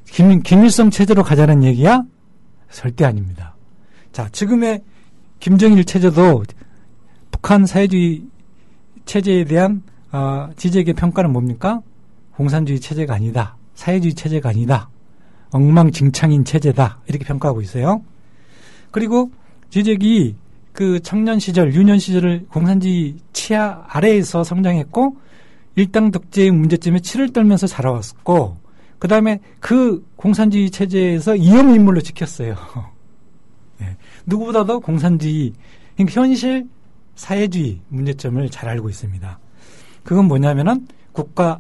김일성 체제로 가자는 얘기야? 절대 아닙니다. 자, 지금의 김정일 체제도 북한 사회주의 체제에 대한 지적의 평가는 뭡니까? 공산주의 체제가 아니다. 사회주의 체제가 아니다. 엉망진창인 체제다. 이렇게 평가하고 있어요. 그리고 지적이 그 청년 시절, 유년 시절을 공산주의 치하 아래에서 성장했고 일당 독재의 문제점에 치를 떨면서 자라왔고 그 다음에 그 공산주의 체제에서 이형인물로 지켰어요. 네. 누구보다도 공산주의, 그러니까 현실 사회주의 문제점을 잘 알고 있습니다. 그건 뭐냐면은 국가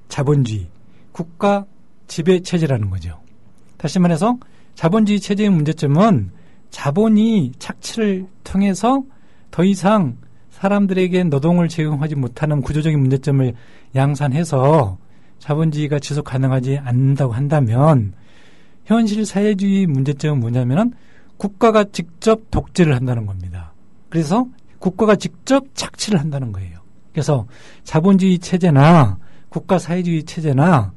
자본주의, 국가 지배 체제라는 거죠. 다시 말해서 자본주의 체제의 문제점은 자본이 착취를 통해서 더 이상 사람들에게 노동을 제공하지 못하는 구조적인 문제점을 양산해서 자본주의가 지속 가능하지 않는다고 한다면 현실 사회주의 문제점은 뭐냐면은 국가가 직접 독재를 한다는 겁니다. 그래서 국가가 직접 착취를 한다는 거예요. 그래서 자본주의 체제나 국가 사회주의 체제나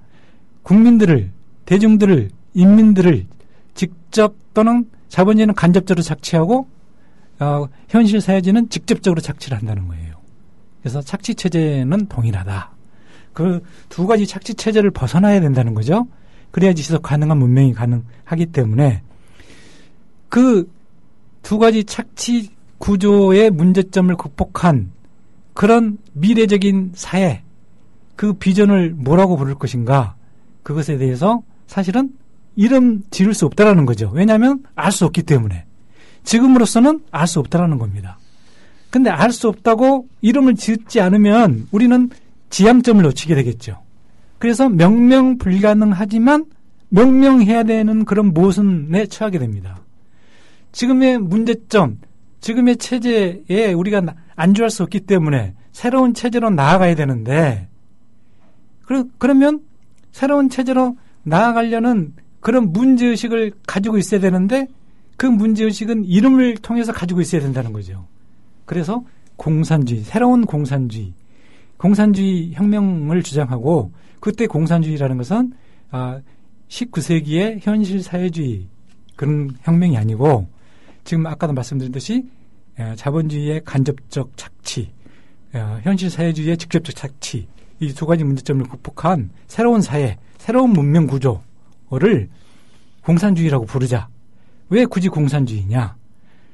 국민들을, 대중들을, 인민들을 직접 또는 자본주의는 간접적으로 착취하고 현실 사회주의는 직접적으로 착취를 한다는 거예요. 그래서 착취 체제는 동일하다. 그 두 가지 착취 체제를 벗어나야 된다는 거죠. 그래야지 지속 가능한 문명이 가능하기 때문에 그 두 가지 착취 구조의 문제점을 극복한 그런 미래적인 사회, 그 비전을 뭐라고 부를 것인가, 그것에 대해서 사실은 이름 지을 수 없다라는 거죠. 왜냐하면 알 수 없기 때문에. 지금으로서는 알 수 없다라는 겁니다. 근데 알 수 없다고 이름을 짓지 않으면 우리는 지향점을 놓치게 되겠죠. 그래서 명명 불가능하지만 명명해야 되는 그런 모순에 처하게 됩니다. 지금의 문제점, 지금의 체제에 우리가 안주할 수 없기 때문에 새로운 체제로 나아가야 되는데, 그러면 새로운 체제로 나아가려는 그런 문제의식을 가지고 있어야 되는데, 그 문제의식은 이름을 통해서 가지고 있어야 된다는 거죠. 그래서 공산주의, 새로운 공산주의 혁명을 주장하고, 그때 공산주의라는 것은 19세기의 현실 사회주의 그런 혁명이 아니고, 지금 아까도 말씀드렸듯이 자본주의의 간접적 착취, 현실 사회주의의 직접적 착취, 이 두 가지 문제점을 극복한 새로운 사회, 새로운 문명 구조를 공산주의라고 부르자. 왜 굳이 공산주의냐?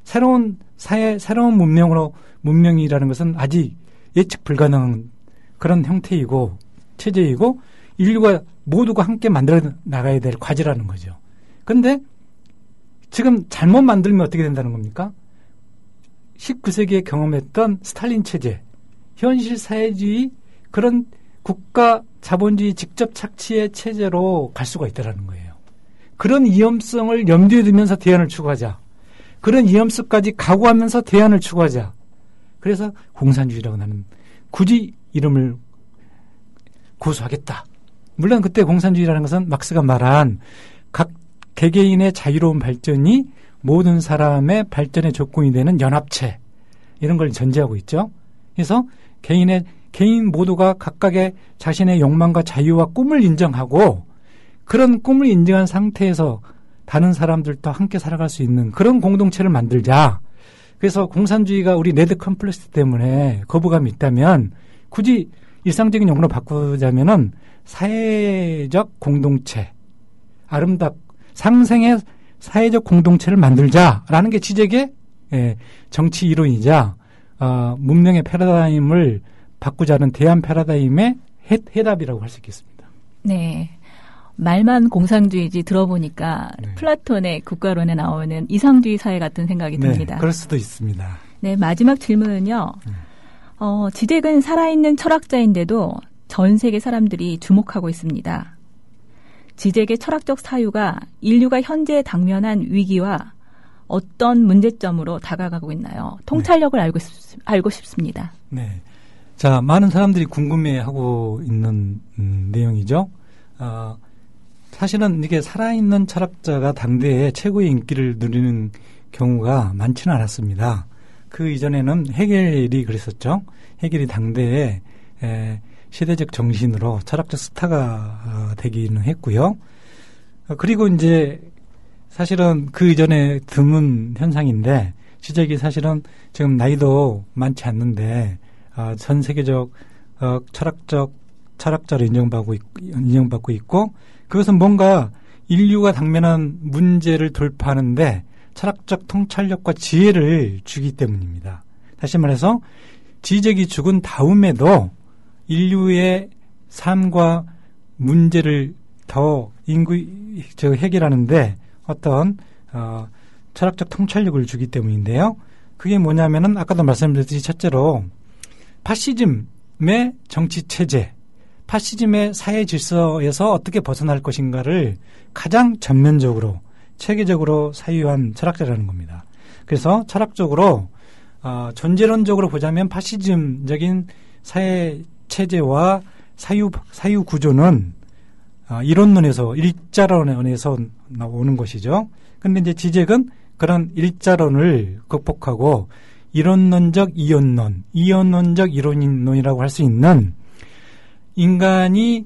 새로운 사회, 새로운 문명이라는 것은 아직 예측 불가능한 그런 형태이고 체제이고 인류가 모두가 함께 만들어 나가야 될 과제라는 거죠. 그런데 지금 잘못 만들면 어떻게 된다는 겁니까? 19세기에 경험했던 스탈린 체제, 현실 사회주의 그런 국가 자본주의 직접 착취의 체제로 갈 수가 있다는 거예요. 그런 위험성을 염두에 두면서 대안을 추구하자. 그런 위험성까지 각오하면서 대안을 추구하자. 그래서 공산주의라고 나는 굳이 이름을 고수하겠다. 물론 그때 공산주의라는 것은 막스가 말한 각 개개인의 자유로운 발전이 모든 사람의 발전의 조건이 되는 연합체, 이런 걸 전제하고 있죠. 그래서 개인 모두가 각각의 자신의 욕망과 자유와 꿈을 인정하고 그런 꿈을 인정한 상태에서 다른 사람들도 함께 살아갈 수 있는 그런 공동체를 만들자. 그래서 공산주의가 우리 레드 컴플렉스 때문에 거부감이 있다면 굳이 일상적인 용어로 바꾸자면은 사회적 공동체, 상생의 사회적 공동체를 만들자라는 게 지적의 정치 이론이자 문명의 패러다임을 바꾸자는 대안 패러다임의 해답이라고 할 수 있겠습니다. 네. 말만 공산주의지 들어보니까 네. 플라톤의 국가론에 나오는 이상주의 사회 같은 생각이 듭니다. 네, 그럴 수도 있습니다. 네, 마지막 질문은요. 지잭은 살아있는 철학자인데도 전 세계 사람들이 주목하고 있습니다. 지잭의 철학적 사유가 인류가 현재 당면한 위기와 어떤 문제점으로 다가가고 있나요? 통찰력을 알고 싶습니다. 네. 자, 많은 사람들이 궁금해하고 있는 내용이죠. 사실은 이게 살아있는 철학자가 당대에 최고의 인기를 누리는 경우가 많지는 않았습니다. 그 이전에는 헤겔이 그랬었죠. 헤겔이 당대에 시대적 정신으로 철학적 스타가 되기는 했고요. 그리고 이제 사실은 그 이전에 드문 현상인데 지잭이 사실은 지금 나이도 많지 않는데 전 세계적 철학자로 인정받고 있고 그것은 뭔가 인류가 당면한 문제를 돌파하는데 철학적 통찰력과 지혜를 주기 때문입니다. 다시 말해서 지잭이 죽은 다음에도 인류의 삶과 문제를 더 해결하는데 어떤 철학적 통찰력을 주기 때문인데요. 그게 뭐냐면은 아까도 말씀드렸듯이 첫째로 파시즘의 정치 체제, 파시즘의 사회 질서에서 어떻게 벗어날 것인가를 가장 전면적으로 체계적으로 사유한 철학자라는 겁니다. 그래서 철학적으로 존재론적으로 보자면 파시즘적인 사회 체제와 사유 구조는 이론론에서 일자론에서 나오는 것이죠. 그런데 이제 지잭은 그런 일자론을 극복하고 이론론적 이원론, 이원론적 이론론이라고 할 수 있는 인간이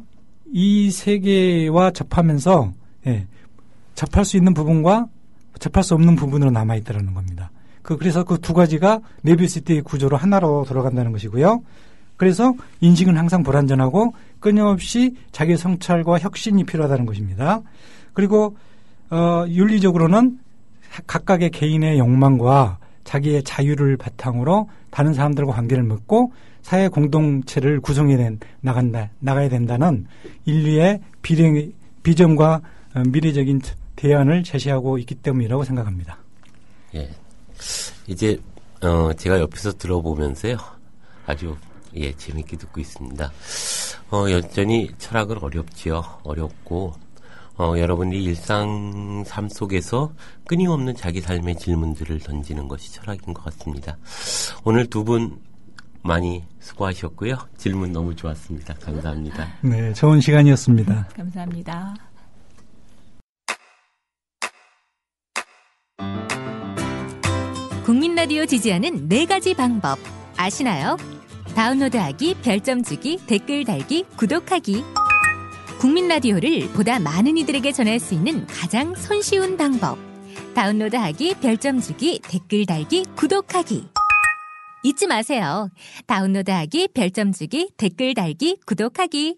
이 세계와 접하면서 접할 수 있는 부분과 접할 수 없는 부분으로 남아있다는 겁니다. 그래서 그 두 가지가 메비우스의 구조로 하나로 돌아간다는 것이고요. 그래서 인식은 항상 불완전하고 끊임없이 자기 성찰과 혁신이 필요하다는 것입니다. 그리고 윤리적으로는 각각의 개인의 욕망과 자기의 자유를 바탕으로 다른 사람들과 관계를 맺고 사회 공동체를 구성해 나가야 된다는 인류의 비전과 미래적인 대안을 제시하고 있기 때문이라고 생각합니다. 예. 이제 제가 옆에서 들어보면서요. 아주, 재밌게 듣고 있습니다. 여전히 철학은 어렵지요. 어렵고, 여러분이 일상 삶 속에서 끊임없는 자기 삶의 질문들을 던지는 것이 철학인 것 같습니다. 오늘 두 분 많이 수고하셨고요. 질문 너무 좋았습니다. 감사합니다. 네, 좋은 시간이었습니다. 감사합니다. 국민 라디오 지지하는 4가지 방법 아시나요? 다운로드하기, 별점 주기, 댓글 달기, 구독하기. 국민 라디오를 보다 많은 이들에게 전할 수 있는 가장 손쉬운 방법. 다운로드하기, 별점 주기, 댓글 달기, 구독하기. 잊지 마세요. 다운로드하기, 별점 주기, 댓글 달기, 구독하기.